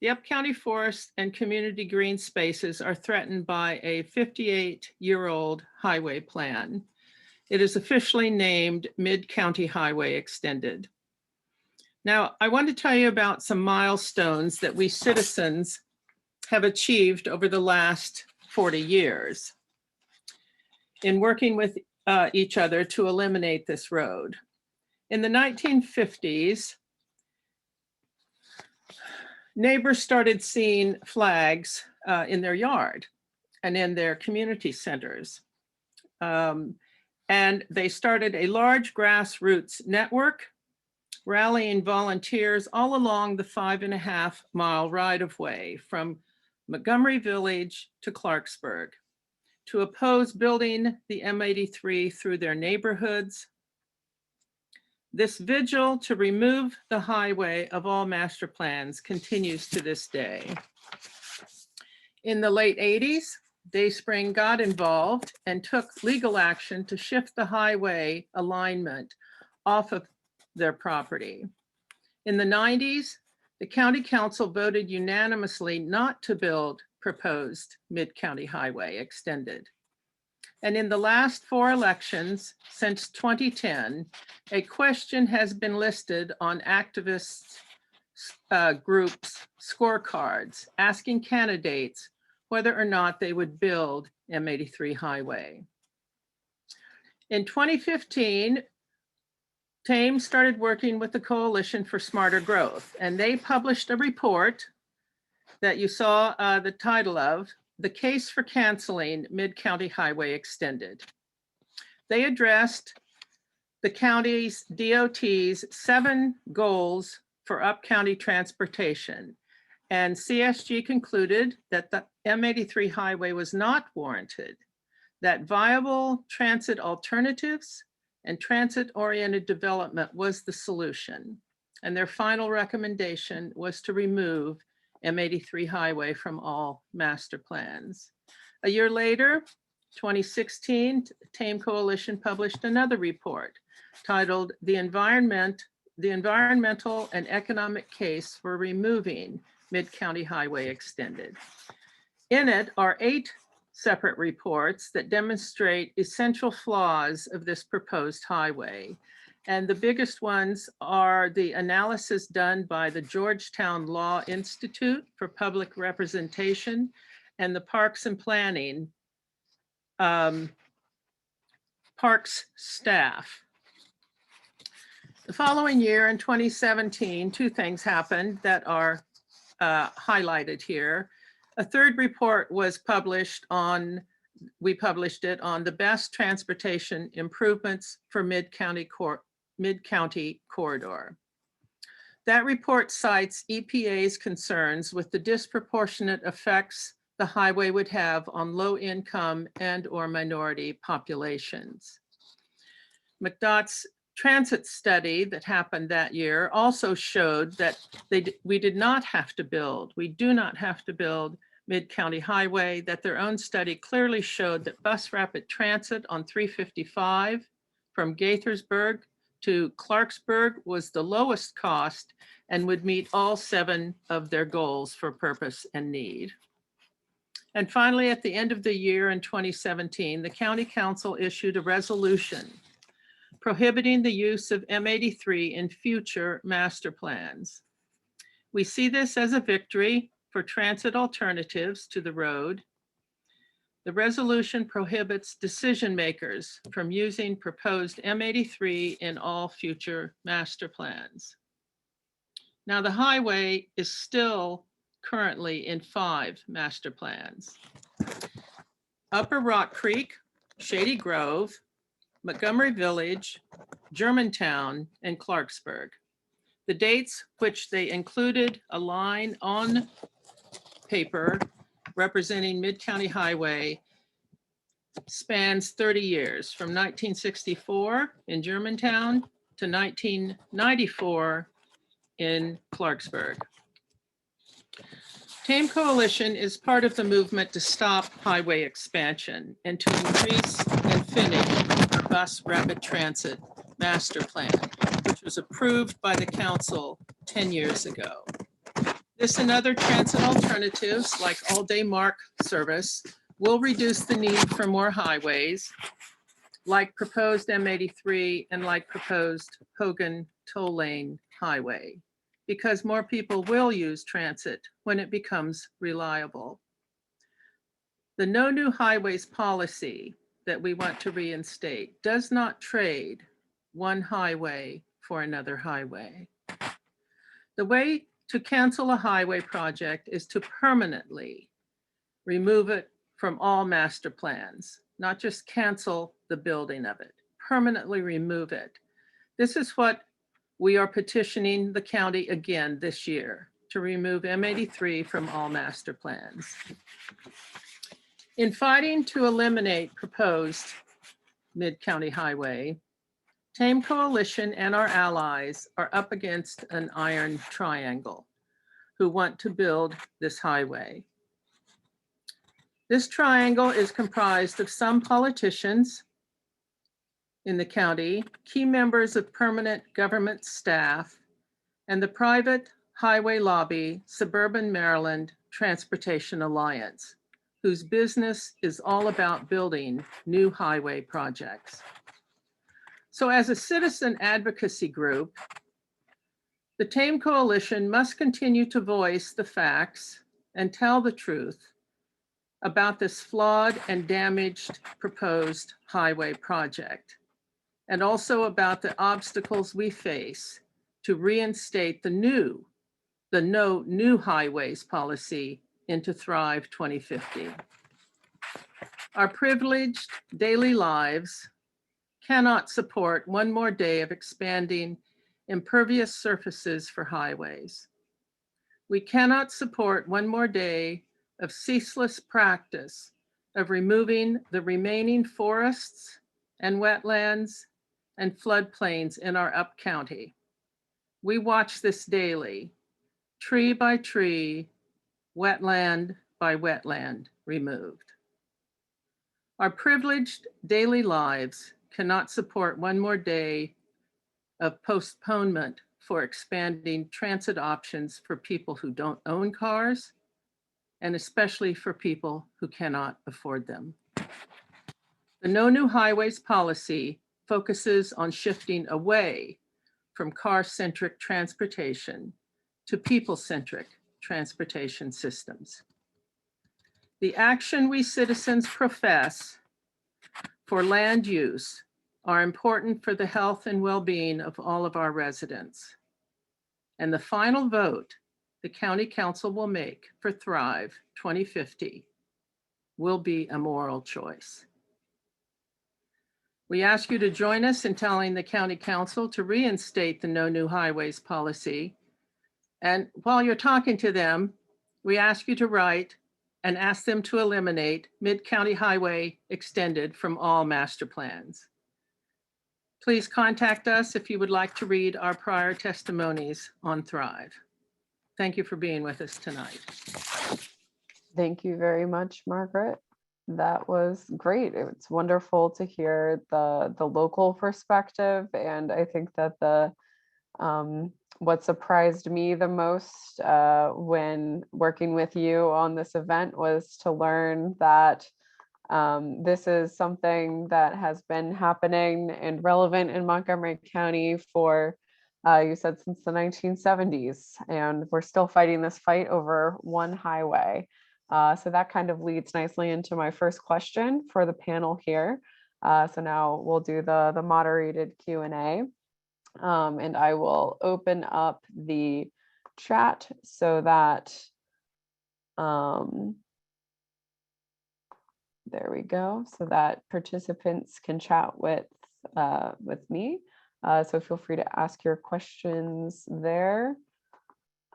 The Up County forests and community green spaces are threatened by a 58-year-old highway plan. It is officially named Mid-County Highway Extended. Now, I want to tell you about some milestones that we citizens have achieved over the last 40 years in working with each other to eliminate this road. In the 1950s, neighbors started seeing flags in their yard and in their community centers. And they started a large grassroots network, rallying volunteers all along the 5.5-mile right-of-way from Montgomery Village to Clarksburg to oppose building the M83 through their neighborhoods. This vigil to remove the highway of all master plans continues to this day. In the late 80s, Dayspring got involved and took legal action to shift the highway alignment off of their property. In the 90s, the county council voted unanimously not to build proposed Mid-County Highway extended. And in the last 4 elections since 2010, a question has been listed on activists groups' scorecards asking candidates whether or not they would build M83 highway. In 2015, TAME started working with the Coalition for Smarter Growth, and they published a report that you saw the title of, The Case for Canceling Mid-County Highway Extended. They addressed the county's DOT's 7 goals for up-county transportation. And CSG concluded that the M83 highway was not warranted, that viable transit alternatives and transit-oriented development was the solution. And their final recommendation was to remove M83 highway from all master plans. A year later, 2016, TAME Coalition published another report titled The Environmental and Economic Case for Removing Mid-County Highway Extended. In it are 8 separate reports that demonstrate essential flaws of this proposed highway. And the biggest ones are the analysis done by the Georgetown Law Institute for Public Representation and the Parks and Planning Parks staff. The following year in 2017, 2 things happened that are highlighted here. A 3rd report was published on, we published it on the best transportation improvements for Mid-County corridor. That report cites EPA's concerns with the disproportionate effects the highway would have on low-income and/or minority populations. McDOT's transit study that happened that year also showed that we do not have to build Mid-County Highway, that their own study clearly showed that bus rapid transit on 355 from Gaithersburg to Clarksburg was the lowest cost and would meet all 7 of their goals for purpose and need. And finally, at the end of the year in 2017, the County Council issued a resolution prohibiting the use of M83 in future master plans. We see this as a victory for transit alternatives to the road. The resolution prohibits decision makers from using proposed M83 in all future master plans. Now, the highway is still currently in 5 master plans: Upper Rock Creek, Shady Grove, Montgomery Village, Germantown, and Clarksburg. The dates which they included a line on paper representing Mid-County Highway spans 30 years, from 1964 in Germantown to 1994 in Clarksburg. TAME Coalition is part of the movement to stop highway expansion and to increase and finish the bus rapid transit master plan, which was approved by the council 10 years ago. This and other transit alternatives, like all-day MARC service, will reduce the need for more highways, like proposed M83 and like proposed Hogan Toll Lane Highway. because more people will use transit when it becomes reliable. The no new highways policy that we want to reinstate does not trade one highway for another highway. The way to cancel a highway project is to permanently remove it from all master plans, not just cancel the building of it, permanently remove it. This is what we are petitioning the county again this year, to remove M83 from all master plans. In fighting to eliminate proposed Mid-County Highway, Tame Coalition and our allies are up against an iron triangle who want to build this highway. This triangle is comprised of some politicians in the county, key members of permanent government staff, and the private highway lobby, Suburban Maryland Transportation Alliance, whose business is all about building new highway projects. So as a citizen advocacy group, the Tame Coalition must continue to voice the facts and tell the truth about this flawed and damaged proposed highway project, and also about the obstacles we face to reinstate the no new highways policy into Thrive 2050. Our privileged daily lives cannot support one more day of expanding impervious surfaces for highways. We cannot support one more day of ceaseless practice of removing the remaining forests and wetlands and floodplains in our up county. We watch this daily, tree by tree, wetland by wetland removed. Our privileged daily lives cannot support one more day of postponement for expanding transit options for people who don't own cars, and especially for people who cannot afford them. The No New Highways policy focuses on shifting away from car-centric transportation to people-centric transportation systems. The action we citizens profess for land use are important for the health and well-being of all of our residents. And the final vote the County Council will make for Thrive 2050 will be a moral choice. We ask you to join us in telling the County Council to reinstate the No New Highways policy. And while you're talking to them, we ask you to write and ask them to eliminate Mid-County Highway Extended from all master plans. Please contact us if you would like to read our prior testimonies on Thrive. Thank you for being with us tonight. Thank you very much, Margaret. That was great. It's wonderful to hear the local perspective, and I think that the what surprised me the most when working with you on this event was to learn that this is something that has been happening and relevant in Montgomery County for, you said, since the 1970s, and we're still fighting this fight over one highway. So that kind of leads nicely into my first question for the panel here. So now we'll do the moderated Q&A. And I will open up the chat so that, there we go, so that participants can chat with me. So feel free to ask your questions there.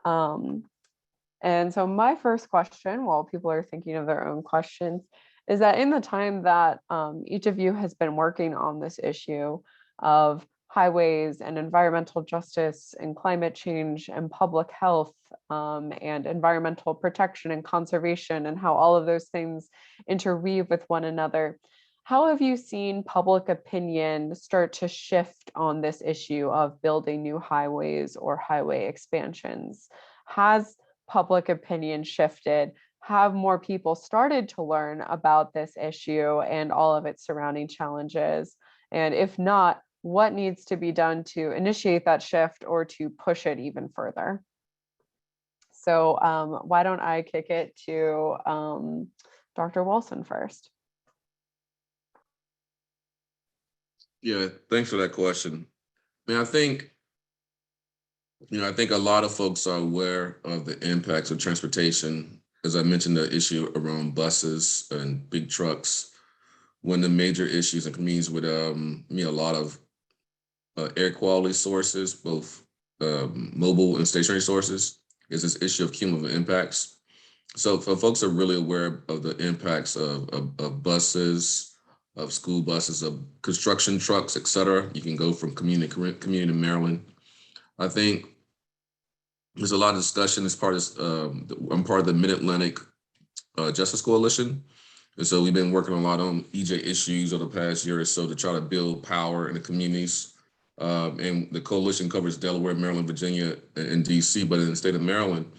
And so my first question, while people are thinking of their own questions, is that in the time that each of you has been working on this issue of highways and environmental justice and climate change and public health and environmental protection and conservation and how all of those things interweave with one another, how have you seen public opinion start to shift on this issue of building new highways or highway expansions? Has public opinion shifted? Have more people started to learn about this issue and all of its surrounding challenges? And if not, what needs to be done to initiate that shift or to push it even further. So why don't I kick it to Dr. Wilson first? Yeah, thanks for that question. I mean, I think a lot of folks are aware of the impacts of transportation. As I mentioned, the issue around buses and big trucks. One of the major issues in communities with a lot of air quality sources, both mobile and stationary sources, is this issue of cumulative impacts. So for folks are really aware of the impacts of buses, of school buses, of construction trucks, et cetera. You can go from community to Maryland. I think there's a lot of discussion as part of I'm part of the Mid-Atlantic Justice Coalition. And so we've been working a lot on EJ issues over the past year or so to try to build power in the communities. And the coalition covers Delaware, Maryland, Virginia, and DC. But in the state of Maryland,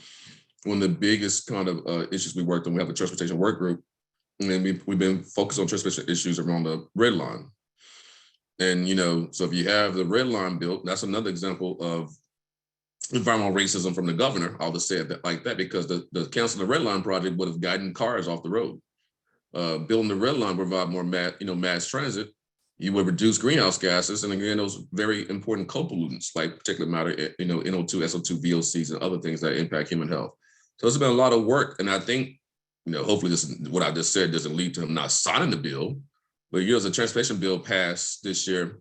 one of the biggest kind of issues we worked on, we have a transportation work group. And we've been focused on transportation issues around the red line. And, so if you have the red line built, that's another example of environmental racism from the governor. I'll just say it like that, because the Council of the Red Line project would have gotten cars off the road. Building the red line provide more mass transit. You would reduce greenhouse gases, and again, those very important co-pollutants like particulate matter, NO2, SO2, VOCs, and other things that impact human health. So it's been a lot of work, and I think, hopefully this, what I just said, doesn't lead to him not signing the bill. But there's a transportation bill passed this year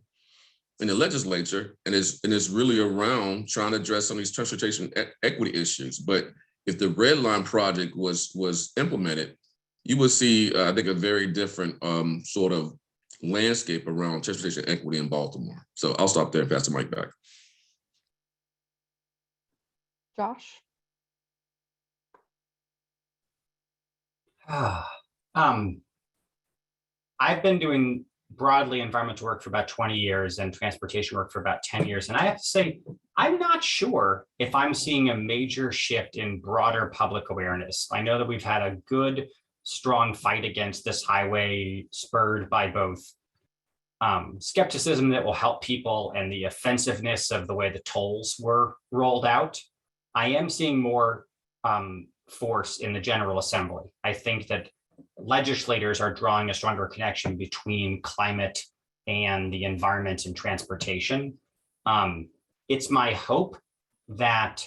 in the legislature, and it's really around trying to address some of these transportation equity issues. But if the red line project was implemented, you would see, I think, a very different sort of landscape around transportation equity in Baltimore. So I'll stop there and pass the mic back. Josh? I've been doing broadly environmental work for about 20 years and transportation work for about 10 years. And I have to say, I'm not sure if I'm seeing a major shift in broader public awareness. I know that we've had a good, strong fight against this highway, spurred by both skepticism that will help people and the offensiveness of the way the tolls were rolled out. I am seeing more force in the General Assembly. I think that legislators are drawing a stronger connection between climate and the environment and transportation. It's my hope that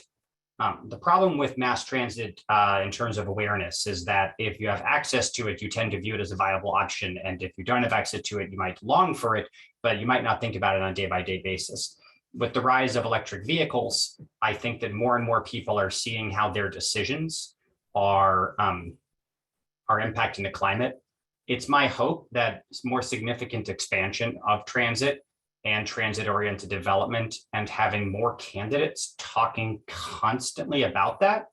the problem with mass transit in terms of awareness is that if you have access to it, you tend to view it as a viable option. And if you don't have access to it, you might long for it, but you might not think about it on a day-by-day basis. With the rise of electric vehicles, I think that more and more people are seeing how their decisions are impacting the climate. It's my hope that more significant expansion of transit and transit-oriented development and having more candidates talking constantly about that.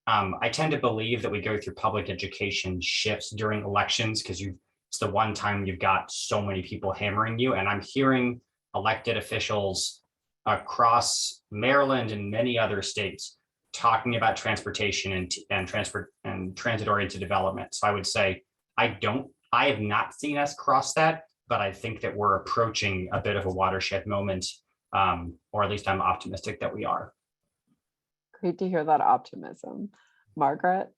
I tend to believe that we go through public education shifts during elections because it's the one time you've got so many people hammering you. And I'm hearing elected officials across Maryland and many other states talking about transportation and transit-oriented development. So I would say I have not seen us cross that, but I think that we're approaching a bit of a watershed moment, or at least I'm optimistic that we are. Great to hear that optimism. Margaret?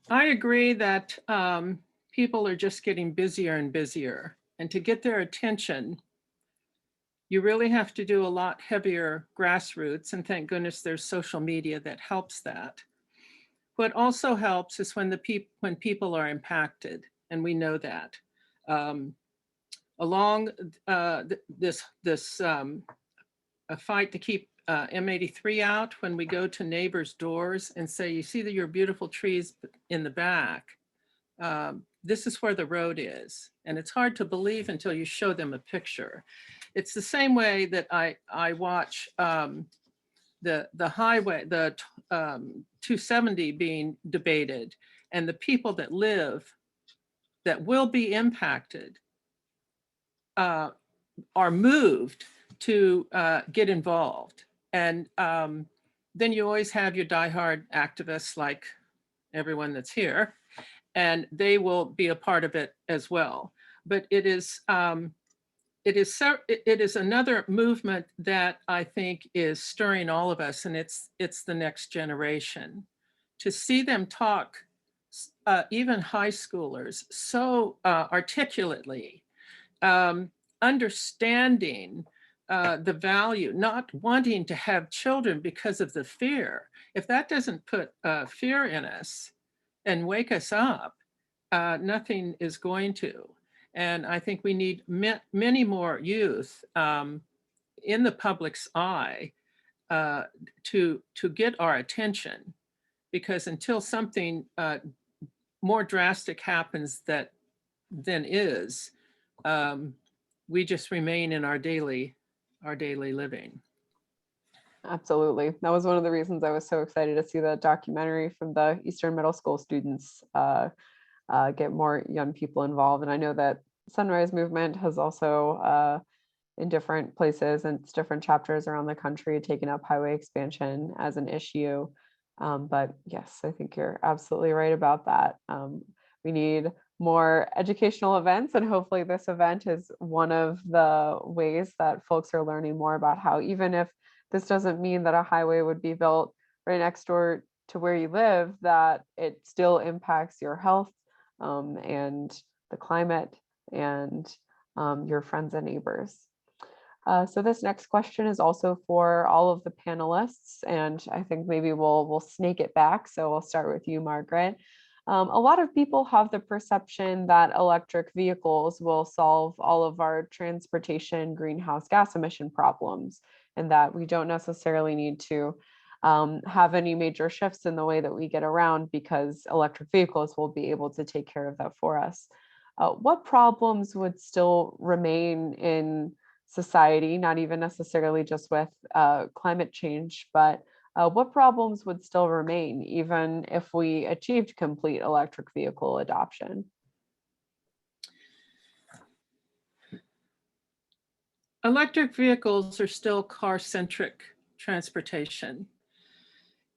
I agree that people are just getting busier and busier, and to get their attention, you really have to do a lot heavier grassroots, and thank goodness there's social media that helps that. What also helps is when people are impacted, and we know that. Along this a fight to keep M83 out, when we go to neighbors' doors and say, you see that your beautiful trees in the back, this is where the road is. And it's hard to believe until you show them a picture. It's the same way that I watch the highway, the 270 being debated, and the people that will be impacted are moved to get involved. And then you always have your diehard activists like everyone that's here. and they will be a part of it as well. But it is another movement that I think is stirring all of us, and it's the next generation. To see them talk, even high schoolers, so articulately, understanding the value, not wanting to have children because of the fear. If that doesn't put fear in us and wake us up, nothing is going to. And I think we need many more youth in the public's eye to get our attention, because until something more drastic happens than is, we just remain in our daily living. Absolutely. That was one of the reasons I was so excited to see that documentary from the Eastern Middle School students get more young people involved. And I know that Sunrise Movement has also in different places and different chapters around the country taken up highway expansion as an issue. But yes, I think you're absolutely right about that. We need more educational events, and hopefully this event is one of the ways that folks are learning more about how, even if this doesn't mean that a highway would be built right next door to where you live, that it still impacts your health and the climate and your friends and neighbors. So this next question is also for all of the panelists, and I think maybe we'll snake it back. So we'll start with you, Margaret. A lot of people have the perception that electric vehicles will solve all of our transportation greenhouse gas emission problems, and that we don't necessarily need to have any major shifts in the way that we get around, because electric vehicles will be able to take care of that for us. What problems would still remain in society, not even necessarily just with climate change, but what problems would still remain even if we achieved complete electric vehicle adoption? Electric vehicles are still car-centric transportation.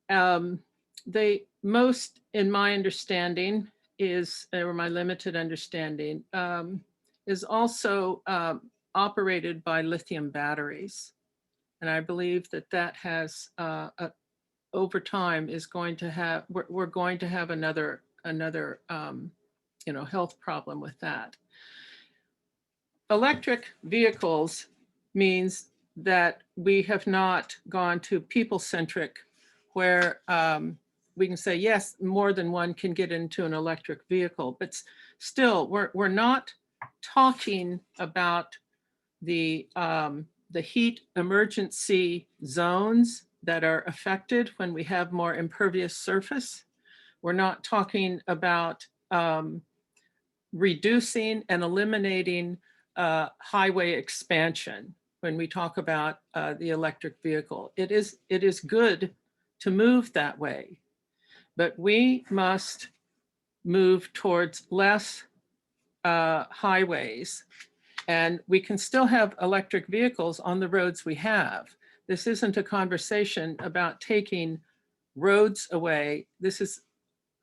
They most, in my understanding, or my limited understanding, is also operated by lithium batteries. And I believe that has, over time, is going to have, we're going to have another health problem with that. Electric vehicles means that we have not gone to people-centric, where we can say, yes, more than one can get into an electric vehicle, but still, we're not talking about the heat emergency zones that are affected when we have more impervious surface. We're not talking about reducing and eliminating highway expansion when we talk about the electric vehicle. It is good to move that way, but we must move towards less highways, and we can still have electric vehicles on the roads we have. This isn't a conversation about taking roads away. This is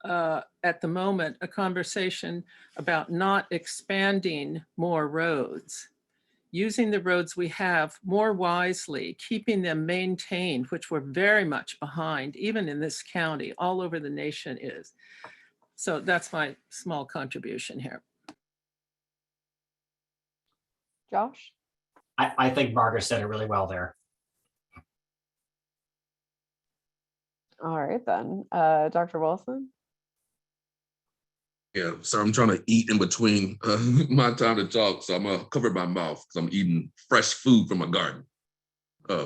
at the moment a conversation about not expanding more roads, using the roads we have more wisely, keeping them maintained, which we're very much behind, even in this county, all over the nation is. So that's my small contribution here. Josh? I think Margaret said it really well there. All right then, Dr. Wilson? Yeah, so I'm trying to eat in between my time to talk, so I'm gonna cover my mouth because I'm eating fresh food from my garden.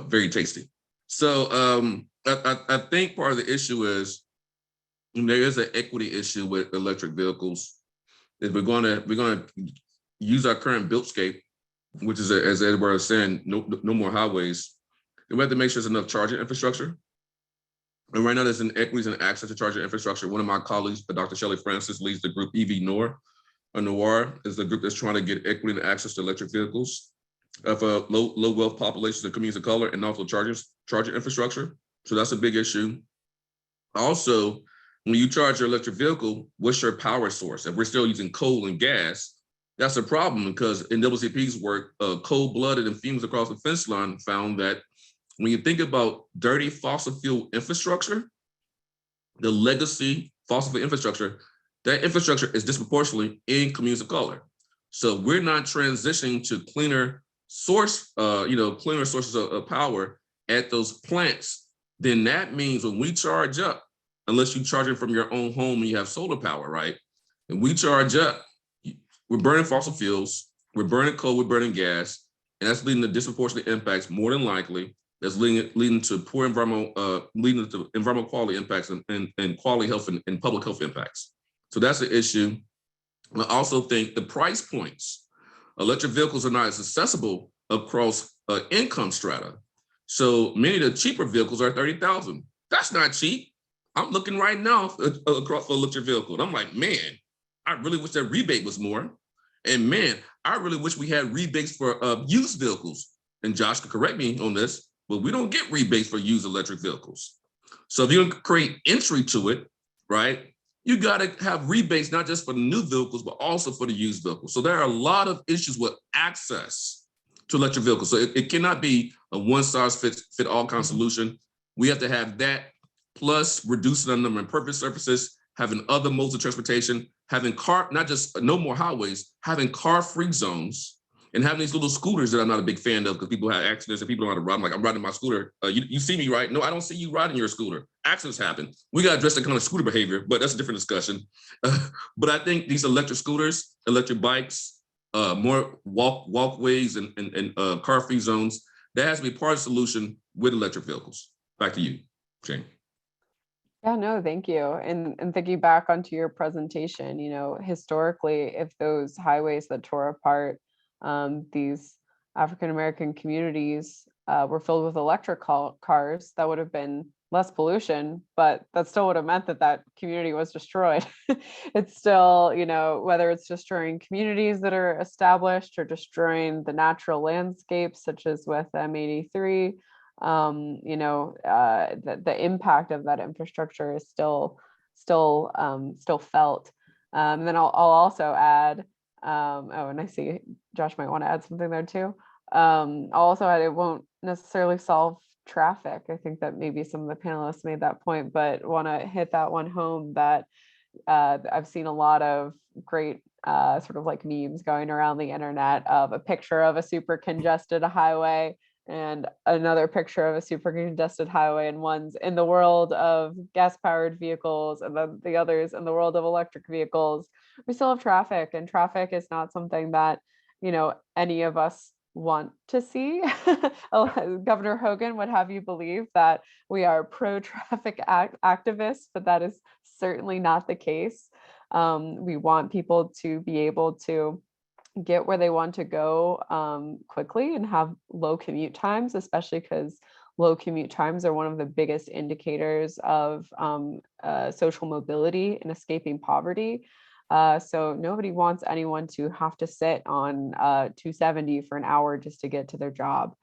Very tasty. So I think part of the issue is there is an equity issue with electric vehicles. Is we're gonna use our current builtscape, which is, as Edward was saying, no more highways. And we have to make sure there's enough charging infrastructure. And right now there's inequities in access to charging infrastructure. One of my colleagues, Dr. Shelley Francis, leads the group EV Noir is the group that's trying to get equity and access to electric vehicles for low wealth populations and communities of color, and also charging infrastructure. So that's a big issue. Also, when you charge your electric vehicle, what's your power source? If we're still using coal and gas, that's a problem, because in WCP's work, cold-blooded and fumes across the fence line found that when you think about dirty fossil fuel infrastructure, the legacy fossil fuel infrastructure, that infrastructure is disproportionately in communities of color. So we're not transitioning to cleaner cleaner sources of power at those plants. Then that means when we charge up, unless you charge it from your own home and you have solar power, right? And we charge up, we're burning fossil fuels, we're burning coal, we're burning gas, and that's leading to disproportionate impacts, more than likely. That's leading to poor leading to environmental quality impacts and quality health and public health impacts. So that's the issue. I also think the price points. Electric vehicles are not as accessible across income strata. So many of the cheaper vehicles are $30,000. That's not cheap. I'm looking right now across for electric vehicle, and I'm like, man, I really wish that rebate was more. And man, I really wish we had rebates for used vehicles. And Josh could correct me on this, but we don't get rebates for used electric vehicles. So if you're gonna create entry to it, right, you gotta have rebates, not just for the new vehicles, but also for the used vehicles. So there are a lot of issues with access to electric vehicles. So it cannot be a one size fits all kind of solution. We have to have that, plus reducing the number of impervious surfaces, having other modes of transportation, having not just no more highways, having car-free zones, and having these little scooters that I'm not a big fan of because people have accidents and people don't know how to ride. I'm like, I'm riding my scooter. You see me, right? No, I don't see you riding your scooter. Accidents happen. We got to address that kind of scooter behavior, but that's a different discussion. But I think these electric scooters, electric bikes, more walkways and car-free zones, that has to be part of the solution with electric vehicles. Back to you, Jane. Yeah, no, thank you. And thinking back onto your presentation, historically, if those highways that tore apart these African-American communities were filled with electric cars, that would have been less pollution, but that still would have meant that community was destroyed. It's still, whether it's destroying communities that are established or destroying the natural landscapes, such as with M83, the impact of that infrastructure is still felt. And then I'll also add, and I see Josh might want to add something there too. I'll also add, it won't necessarily solve traffic. I think that maybe some of the panelists made that point, but want to hit that one home that I've seen a lot of great sort of like memes going around the internet of a picture of a super congested highway and another picture of a super congested highway, and one's in the world of gas-powered vehicles and then the others in the world of electric vehicles. We still have traffic, and traffic is not something that, any of us want to see. Governor Hogan would have you believe that we are pro-traffic activists, but that is certainly not the case. We want people to be able to get where they want to go quickly and have low commute times, especially because low commute times are one of the biggest indicators of social mobility and escaping poverty. So nobody wants anyone to have to sit on 270 for an hour just to get to their job.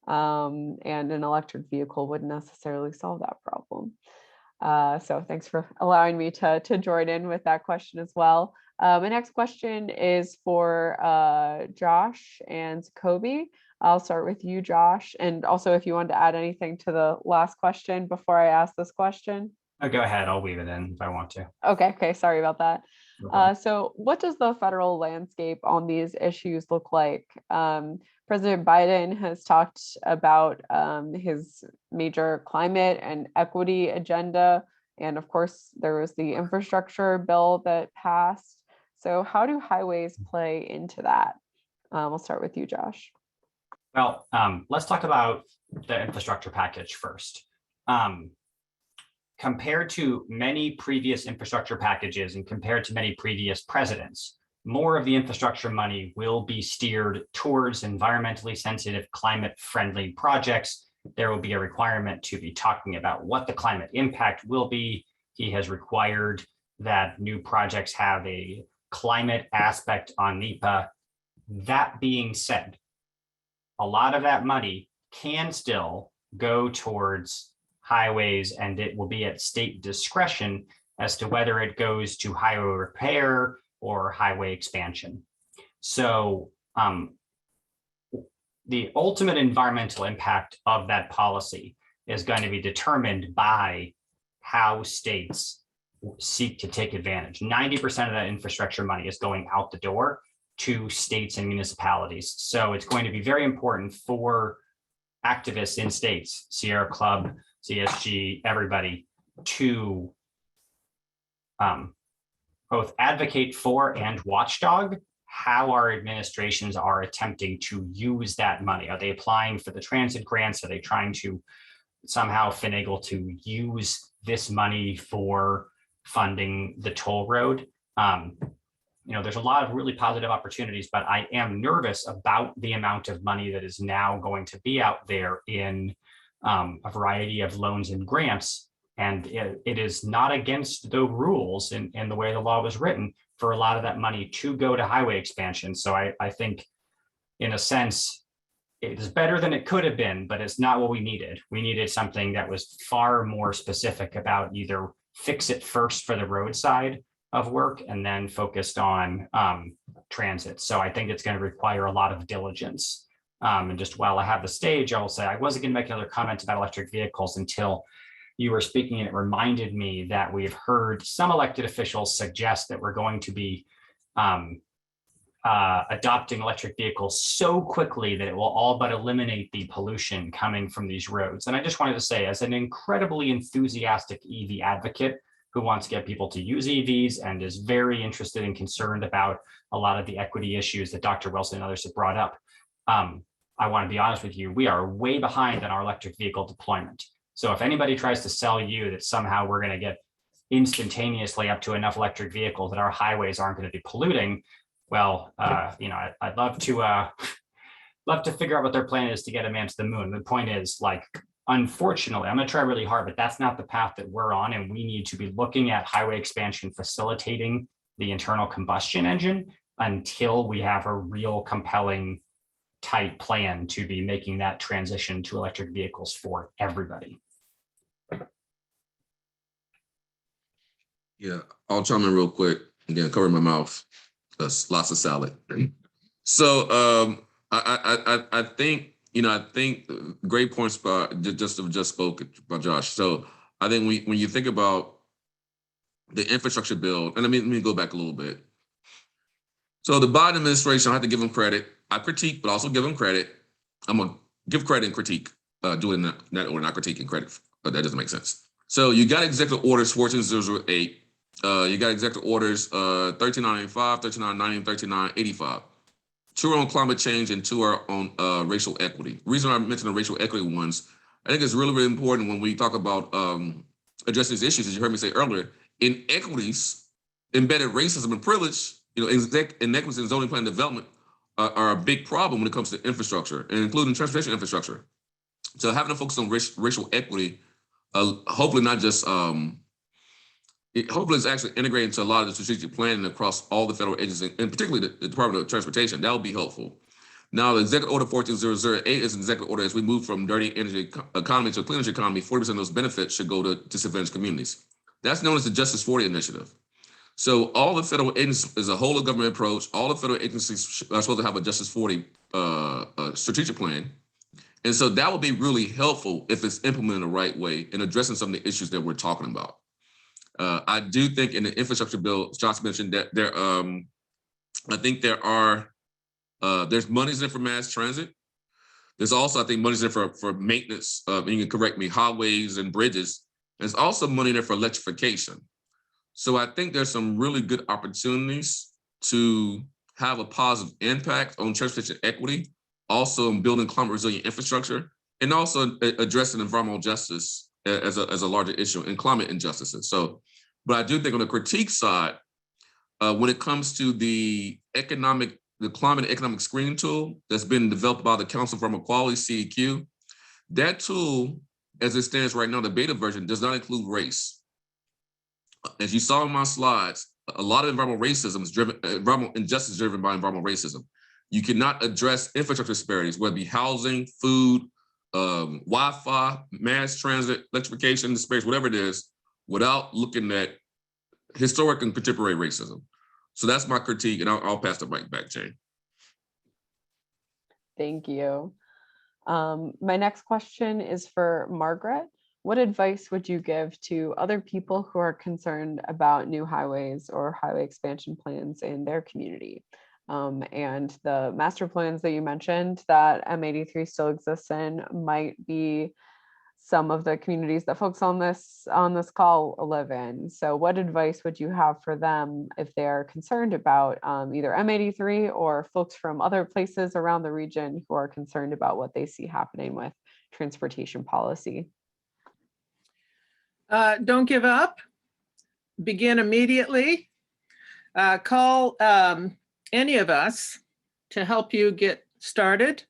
And an electric vehicle wouldn't necessarily solve that problem. So thanks for allowing me to join in with that question as well. My next question is for Josh and Sacoby. I'll start with you, Josh. And also, if you want to add anything to the last question before I ask this question. Oh, go ahead. I'll weave it in if I want to. Okay. Sorry about that. No so what does the federal landscape on these issues look like? President Biden has talked about his major climate and equity agenda. And of course, there was the infrastructure bill that passed. So how do highways play into that? We'll start with you, Josh. Well, let's talk about the infrastructure package first. Compared to many previous infrastructure packages and compared to many previous presidents, more of the infrastructure money will be steered towards environmentally sensitive, climate-friendly projects. There will be a requirement to be talking about what the climate impact will be. He has required that new projects have a climate aspect on NEPA. That being said, a lot of that money can still go towards highways, and it will be at state discretion as to whether it goes to highway repair or highway expansion. So the ultimate environmental impact of that policy is going to be determined by how states seek to take advantage. 90% of that infrastructure money is going out the door to states and municipalities. So it's going to be very important for activists in states, Sierra Club, CSG, everybody, to both advocate for and watchdog how our administrations are attempting to use that money. Are they applying for the transit grants? Are they trying to somehow finagle to use this money for funding the toll road? There's a lot of really positive opportunities, but I am nervous about the amount of money that is now going to be out there in a variety of loans and grants. And it is not against the rules in the way the law was written for a lot of that money to go to highway expansion. So I think, in a sense, it is better than it could have been, but it's not what we needed. We needed something that was far more specific about either fix it first for the roadside of work and then focused on transit. So I think it's going to require a lot of diligence. And just while I have the stage, I will say I wasn't going to make another comment about electric vehicles until you were speaking, and it reminded me that we've heard some elected officials suggest that we're going to be adopting electric vehicles so quickly that it will all but eliminate the pollution coming from these roads. And I just wanted to say, as an incredibly enthusiastic EV advocate who wants to get people to use EVs and is very interested and concerned about a lot of the equity issues that Dr. Wilson and others have brought up, I want to be honest with you, we are way behind on our electric vehicle deployment. So if anybody tries to sell you that somehow we're going to get instantaneously up to enough electric vehicles that our highways aren't going to be polluting, well, I'd love to figure out what their plan is to get a man to the moon. The point is, like, unfortunately, I'm going to try really hard, but that's not the path that we're on. And we need to be looking at highway expansion facilitating the internal combustion engine until we have a real compelling tight plan to be making that transition to electric vehicles for everybody. Yeah, I'll chime in real quick. Again, cover my mouth. That's lots of salad. So I think great points by just spoke by Josh. So I think when you think about the infrastructure bill, and let me go back a little bit. So the Biden administration, I have to give them credit. I critique, but also give them credit. I'm gonna give credit and critique, doing that or not critique and credit. But that doesn't make sense. So you got executive orders 14008. You got executive orders 13995, 13990, and 13985. 2 are on climate change and 2 are on racial equity. The reason I mentioned the racial equity ones, I think it's really, really important when we talk about addressing these issues, as you heard me say earlier, inequities, embedded racism and privilege, inequities in zoning plan development are a big problem when it comes to infrastructure, and including transportation infrastructure. So having to focus on racial equity, hopefully not just, hopefully it's actually integrated into a lot of the strategic planning across all the federal agencies, and particularly the Department of Transportation. That would be helpful. Now, the Executive Order 14008 is an executive order as we move from dirty energy economy to a clean energy economy. 40% of those benefits should go to disadvantaged communities. That's known as the Justice 40 initiative. So all the federal agencies is a whole of government approach. All the federal agencies are supposed to have a Justice 40 strategic plan. And so that would be really helpful if it's implemented the right way in addressing some of the issues that we're talking about. I do think in the infrastructure bill, Josh mentioned that I think there's monies in for mass transit. There's also, I think, monies in for maintenance, and you can correct me, highways and bridges. There's also money there for electrification. So I think there's some really good opportunities to have a positive impact on transportation equity, also in building climate resilient infrastructure, and also addressing environmental justice as a larger issue and climate injustices. So, but I do think on the critique side, when it comes to the climate and economic screening tool that's been developed by the Council for Equality, CEQ, that tool, as it stands right now, the beta version does not include race. As you saw in my slides, a lot of environmental injustice is driven by environmental racism. You cannot address infrastructure disparities, whether it be housing, food, Wi-Fi, mass transit, electrification disparities, whatever it is, without looking at historic and contemporary racism. So that's my critique, and I'll pass the mic back, Jane. Thank you. My next question is for Margaret. What advice would you give to other people who are concerned about new highways or highway expansion plans in their community? And the master plans that you mentioned that M83 still exists in might be some of the communities that folks on this call live in. So what advice would you have for them if they're concerned about either M83 or folks from other places around the region who are concerned about what they see happening with transportation policy? Don't give up. Begin immediately. Call any of us to help you get started.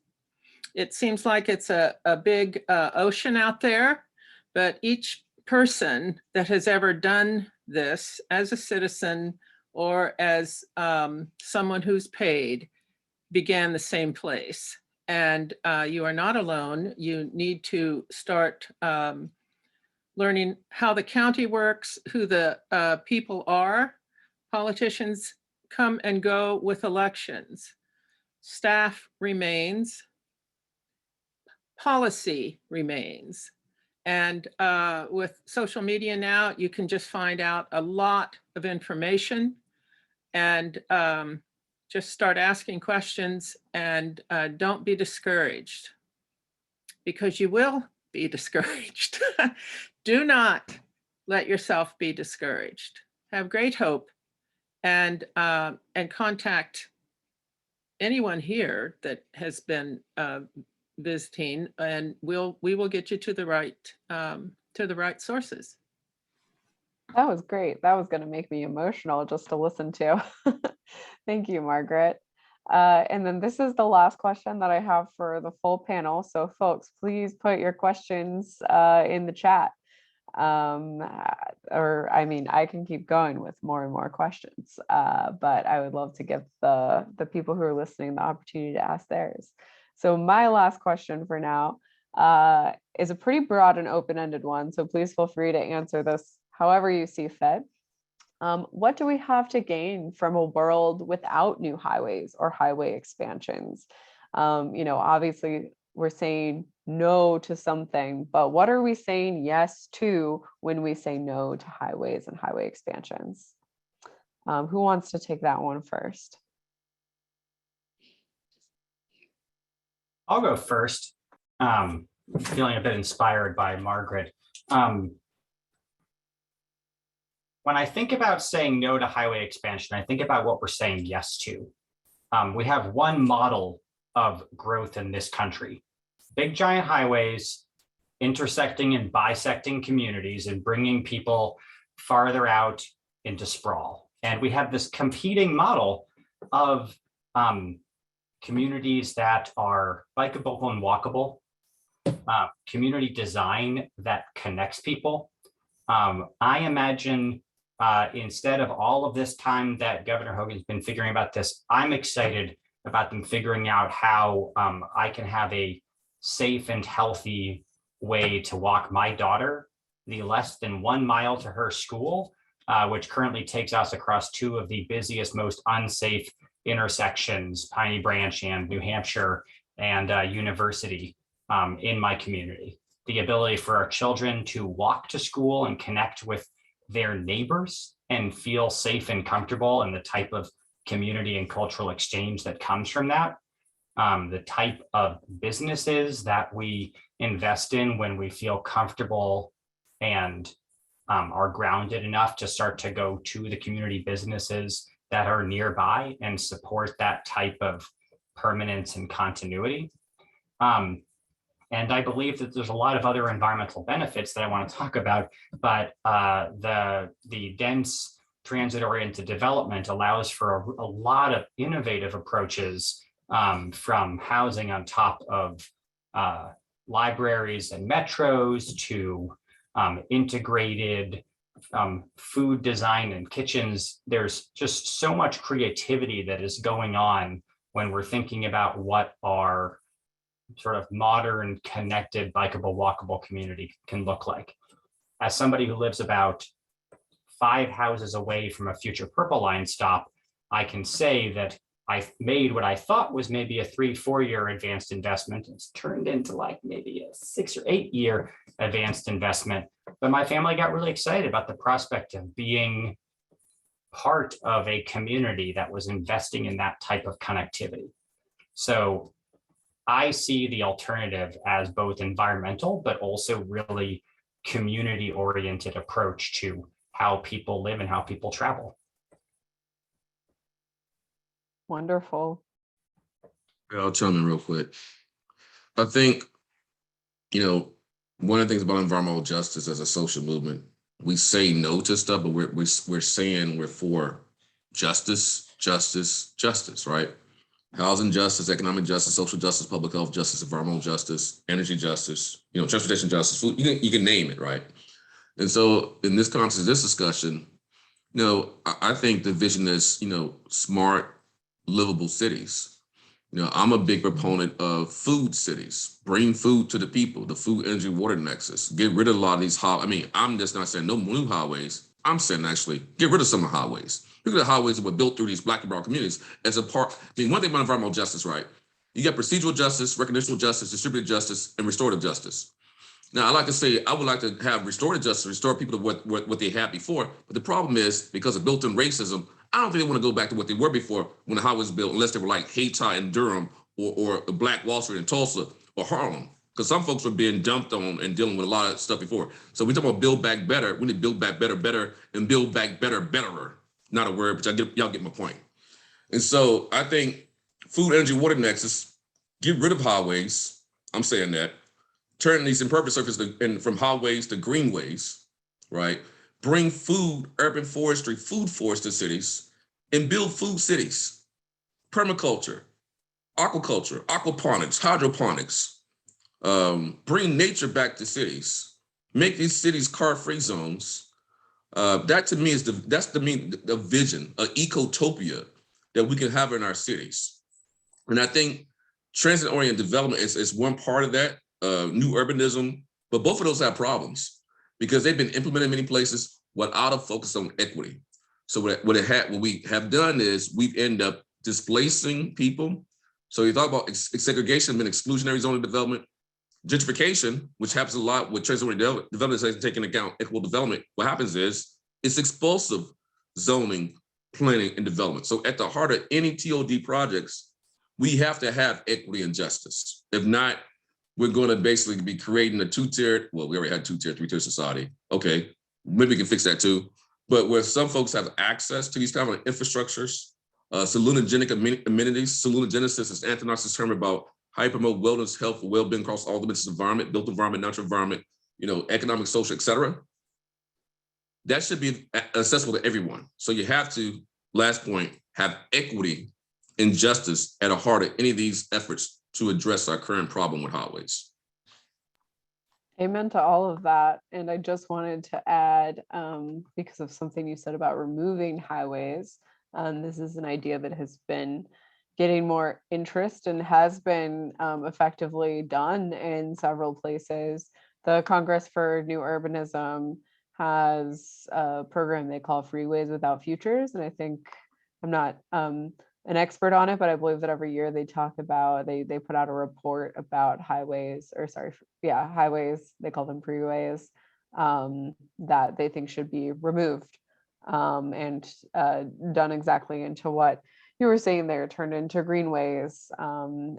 It seems like it's a big ocean out there, but each person that has ever done this as a citizen or as someone who's paid began the same place. And you are not alone. You need to start learning how the county works, who the people are. Politicians come and go with elections. Staff remains. Policy remains. And with social media now, you can just find out a lot of information and just start asking questions, and don't be discouraged, because you will be discouraged. Do not let yourself be discouraged. Have great hope, and contact anyone here that has been visiting, and we will get you to the right sources. That was great. That was going to make me emotional just to listen to. Thank you, Margaret. And then this is the last question that I have for the full panel. So folks, please put your questions in the chat. Or I mean, I can keep going with more and more questions, but I would love to give the people who are listening the opportunity to ask theirs. So my last question for now is a pretty broad and open-ended one. So please feel free to answer this however you see fit. What do we have to gain from a world without new highways or highway expansions? Obviously we're saying no to something, but what are we saying yes to when we say no to highways and highway expansions? Who wants to take that one first? I'll go first. Feeling a bit inspired by Margaret. When I think about saying no to highway expansion, I think about what we're saying yes to. We have one model of growth in this country: big giant highways intersecting and bisecting communities and bringing people farther out into sprawl. And we have this competing model of communities that are bikeable and walkable, community design that connects people. I imagine instead of all of this time that Governor Hogan's been figuring about this, I'm excited about them figuring out how I can have a safe and healthy way to walk my daughter the less than 1 mile to her school, which currently takes us across two of the busiest, most unsafe intersections, Piney Branch and New Hampshire and University in my community. The ability for our children to walk to school and connect with their neighbors and feel safe and comfortable, and the type of community and cultural exchange that comes from that. The type of businesses that we invest in when we feel comfortable and are grounded enough to start to go to the community businesses that are nearby and support that type of permanence and continuity. And I believe that there's a lot of other environmental benefits that I want to talk about, but the dense transit-oriented development allows for a lot of innovative approaches, from housing on top of libraries and metros to integrated food design and kitchens. There's just so much creativity that is going on when we're thinking about what our sort of modern, connected, bikeable, walkable community can look like. As somebody who lives about 5 houses away from a future Purple Line stop, I can say that I've made what I thought was maybe a 3-4 year advanced investment. It's turned into like maybe a 6 or 8 year advanced investment. But my family got really excited about the prospect of being part of a community that was investing in that type of connectivity. So I see the alternative as both environmental, but also really community-oriented approach to how people live and how people travel. Wonderful. Yeah, I'll chime in real quick. I think, one of the things about environmental justice as a social movement, we say no to stuff, but we're saying we're for justice, justice, justice, right? Housing justice, economic justice, social justice, public health justice, environmental justice, energy justice, transportation justice, food, you can name it, right? And so in this context, this discussion, I think the vision is, smart, livable cities. I'm a big proponent of food cities. Bring food to the people, the food, energy, water nexus. Get rid of a lot of these I'm just not saying no new highways. I'm saying actually get rid of some of the highways. Look at the highways that were built through these Black and brown communities as a part. One thing about environmental justice, right? You got procedural justice, recognitional justice, distributed justice, and restorative justice. Now, I like to say I would like to have restorative justice, restore people to what they had before. But the problem is because of built-in racism, I don't think they want to go back to what they were before when the highway was built, unless they were like Hayti and Durham or Black Wall Street in Tulsa or Harlem. Because some folks were being dumped on and dealing with a lot of stuff before. So we talk about build back better. We need to build back better, and build back better, betterer. Not a word, but y'all get my point. And so I think food, energy, water nexus, get rid of highways. I'm saying that. Turn these impervious surfaces from highways to greenways, right? Bring food, urban forestry, food forests to cities, and build food cities. Permaculture, aquaculture, aquaponics, hydroponics. Bring nature back to cities. Make these cities car-free zones. That to me is the vision, an ecotopia that we can have in our cities. And I think transit-oriented development is one part of that. New urbanism, but both of those have problems because they've been implemented in many places without a focus on equity. So what we have done is we've ended up displacing people. So you talk about segregation and exclusionary zoning development, gentrification, which happens a lot with transit-oriented development, taking into account equitable development. What happens is it's expulsive zoning, planning, and development. So at the heart of any TOD projects, we have to have equity and justice. If not, we're going to basically be creating a two-tiered, well, we already had two-tier, three-tier society. Okay, maybe we can fix that too. But where some folks have access to these kind of infrastructures, salunogenic amenities, salunogenesis is Anthony Knox's term about how you promote wellness, health, well-being across all dimensions of environment, built environment, natural environment, economic, social, et cetera. That should be accessible to everyone. So you have to, last point, have equity and justice at the heart of any of these efforts to address our current problem with highways. Amen to all of that. And I just wanted to add, because of something you said about removing highways, this is an idea that has been getting more interest and has been effectively done in several places. The Congress for New Urbanism has a program they call Freeways Without Futures. And I think, I'm not an expert on it, but I believe that every year they talk about, they put out a report about highways, highways, they call them freeways, that they think should be removed and done exactly into what you were saying there, turned into greenways, or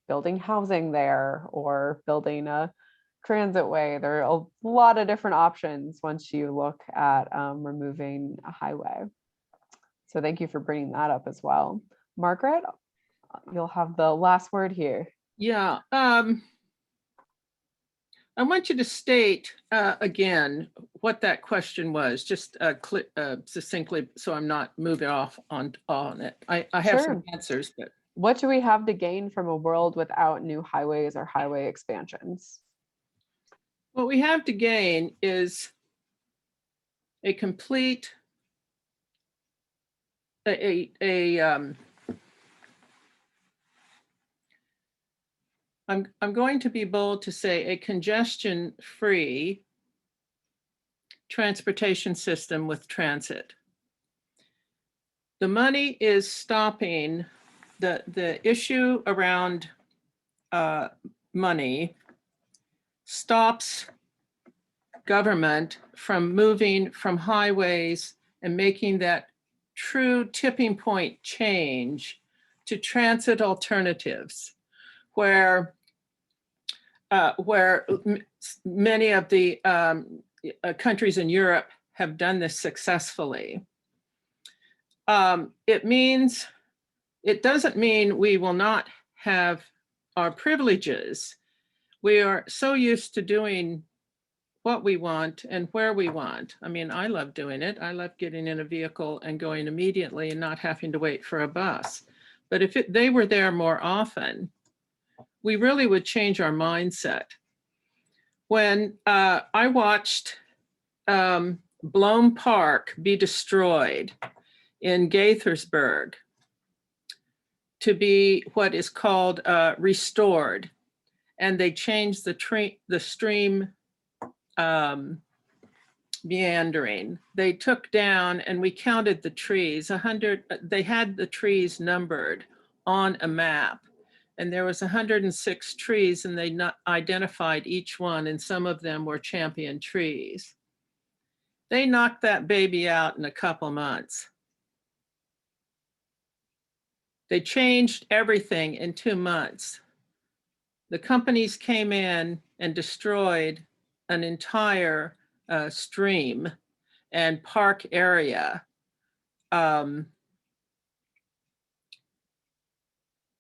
building housing there, or building a transit way. There are a lot of different options once you look at removing a highway. So thank you for bringing that up as well. Margaret, you'll have the last word here. Yeah. I want you to state again what that question was, just succinctly, so I'm not moving off on it. I have some answers, but. What do we have to gain from a world without new highways or highway expansions? What we have to gain is a complete I'm going to be bold to say a congestion-free transportation system with transit. The money is stopping the issue around money stops government from moving from highways and making that true tipping point change to transit alternatives, where many of the countries in Europe have done this successfully. It doesn't mean we will not have our privileges. We are so used to doing what we want and where we want. I mean, I love doing it. I love getting in a vehicle and going immediately and not having to wait for a bus. But if they were there more often, we really would change our mindset. When I watched Bloem Park be destroyed in Gaithersburg to be what is called restored, and they changed the stream meandering. They took down, and we counted the trees, 100, they had the trees numbered on a map, and there was 106 trees, and they not identified each one, and some of them were champion trees. They knocked that baby out in a couple months. They changed everything in 2 months. The companies came in and destroyed an entire stream and park area.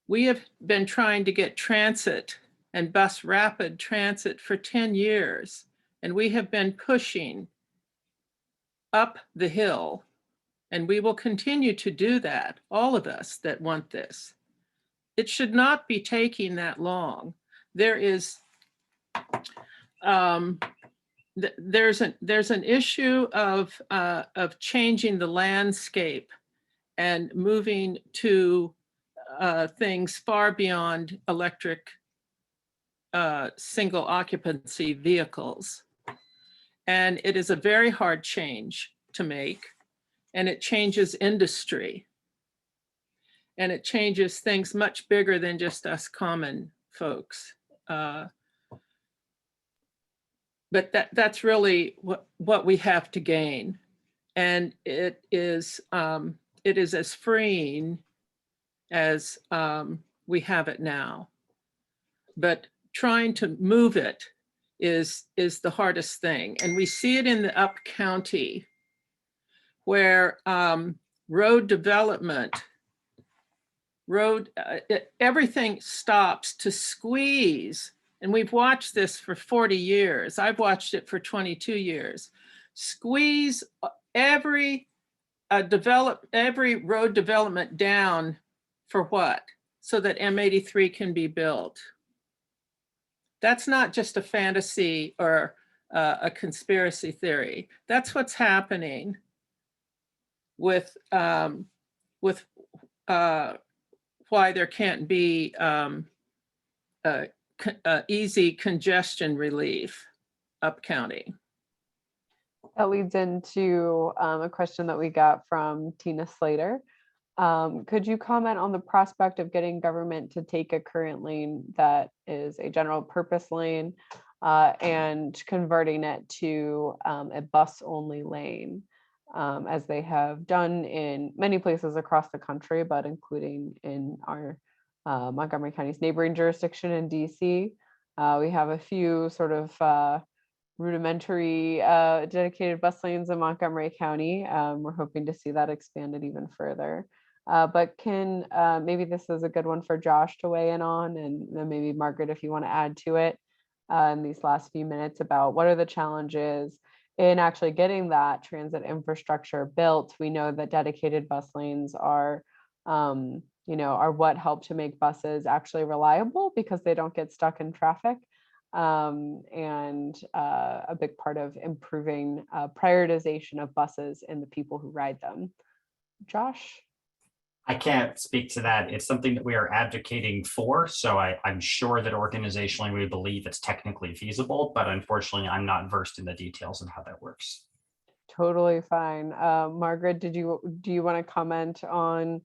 We have been trying to get transit and bus rapid transit for 10 years, and we have been pushing up the hill, and we will continue to do that, all of us that want this. It should not be taking that long. There's an issue of changing the landscape and moving to things far beyond electric single occupancy vehicles. And it is a very hard change to make, and it changes industry. And it changes things much bigger than just us common folks. But that's really what we have to gain. And it is as freeing as we have it now. But trying to move it is the hardest thing. And we see it in the up county, where road development, everything stops to squeeze. And we've watched this for 40 years. I've watched it for 22 years. Squeeze every road development down for what? So that M83 can be built. That's not just a fantasy or a conspiracy theory. That's what's happening with why there can't be easy congestion relief up county. That leads into a question that we got from Tina Slater. Could you comment on the prospect of getting government to take a current lane that is a general purpose lane and converting it to a bus only lane, as they have done in many places across the country, but including in our Montgomery County's neighboring jurisdiction in DC. We have a few sort of rudimentary dedicated bus lanes in Montgomery County. We're hoping to see that expanded even further. But maybe this is a good one for Josh to weigh in on, and then maybe Margaret, if you want to add to it in these last few minutes about what are the challenges in actually getting that transit infrastructure built. We know that dedicated bus lanes are what help to make buses actually reliable because they don't get stuck in traffic. And a big part of improving prioritization of buses and the people who ride them. Josh? I can't speak to that. It's something that we are advocating for. So I'm sure that organizationally we believe it's technically feasible, but unfortunately I'm not versed in the details of how that works. totally fine. Margaret, do you want to comment on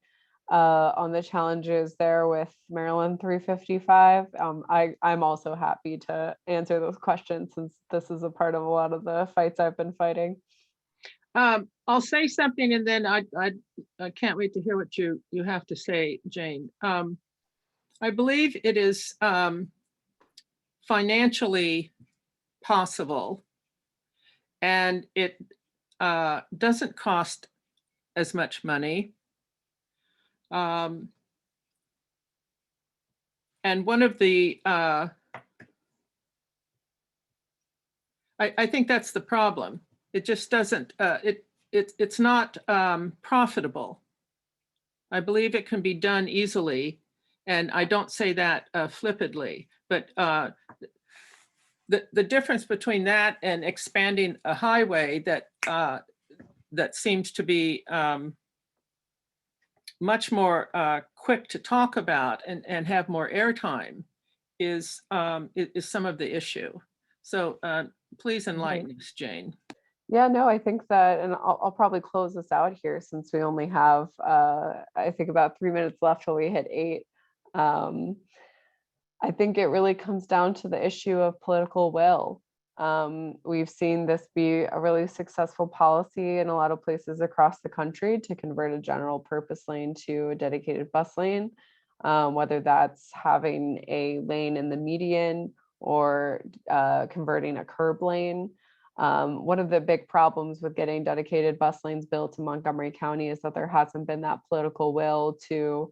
the challenges there with Maryland 355? I'm also happy to answer those questions since this is a part of a lot of the fights I've been fighting. I'll say something and then I can't wait to hear what you have to say, Jane. I believe it is financially possible, and it doesn't cost as much money. And one of the, I think that's the problem. It just doesn't, it's not profitable. I believe it can be done easily, and I don't say that flippantly, but the difference between that and expanding a highway that seems to be much more quick to talk about and have more airtime is some of the issue. So please enlighten us, Jane. Yeah, no, I think that, and I'll probably close this out here since we only have, I think about 3 minutes left till we hit 8. I think it really comes down to the issue of political will. We've seen this be a really successful policy in a lot of places across the country to convert a general purpose lane to a dedicated bus lane, whether that's having a lane in the median or converting a curb lane. One of the big problems with getting dedicated bus lanes built in Montgomery County is that there hasn't been that political will to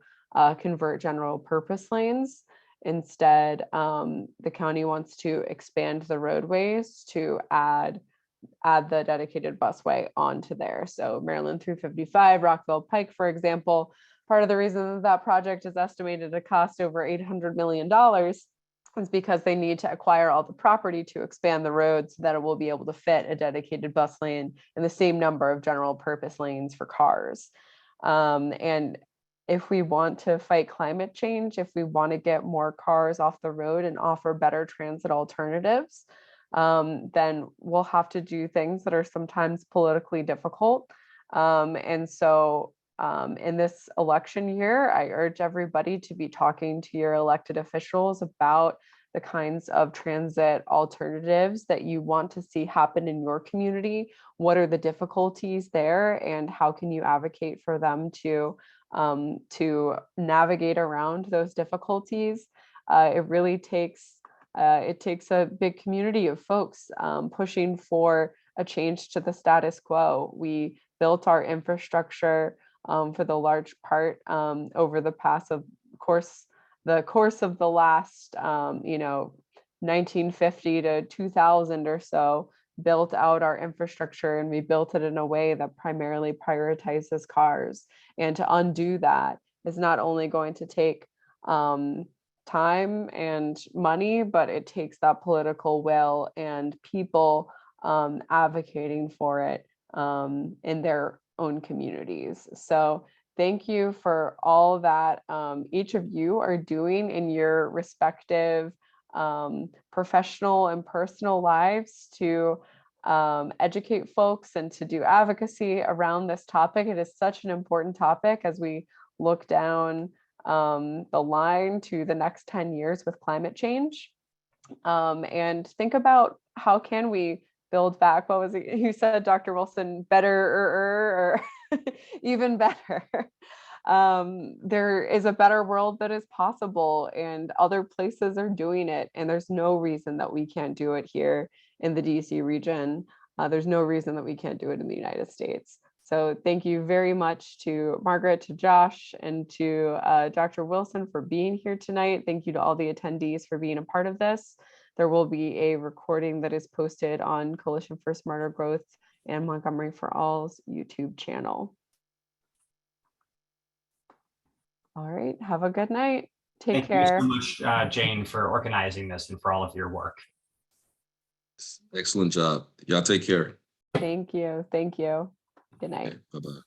convert general purpose lanes. Instead, the county wants to expand the roadways to add the dedicated busway onto there. So Maryland 355, Rockville Pike, for example, part of the reason that project is estimated to cost over $800 million is because they need to acquire all the property to expand the road so that it will be able to fit a dedicated bus lane and the same number of general purpose lanes for cars. And if we want to fight climate change, if we want to get more cars off the road and offer better transit alternatives, then we'll have to do things that are sometimes politically difficult. And so in this election year, I urge everybody to be talking to your elected officials about the kinds of transit alternatives that you want to see happen in your community. What are the difficulties there, and how can you advocate for them to navigate around those difficulties? It really takes a big community of folks pushing for a change to the status quo. We built our infrastructure for the large part over the course of the last 1950 to 2000 or so, built out our infrastructure, and we built it in a way that primarily prioritizes cars. And to undo that is not only going to take time and money, but it takes that political will and people advocating for it in their own communities. So thank you for all that each of you are doing in your respective professional and personal lives to educate folks and to do advocacy around this topic. It is such an important topic as we look down the line to the next 10 years with climate change, and think about how can we build back, what was it you said, Dr. Wilson, better or even better. There is a better world that is possible, and other places are doing it, and there's no reason that we can't do it here in the DC region. There's no reason that we can't do it in the United States. So thank you very much to Margaret, to Josh, and to Dr. Wilson for being here tonight. Thank you to all the attendees for being a part of this. There will be a recording that is posted on Coalition for Smarter Growth and Montgomery for All's YouTube channel. All right, have a good night. Take care. Thank you so much, Jane, for organizing this and for all of your work. Excellent job. Y'all take care. Thank you. Thank you. Good night. Okay, bye-bye.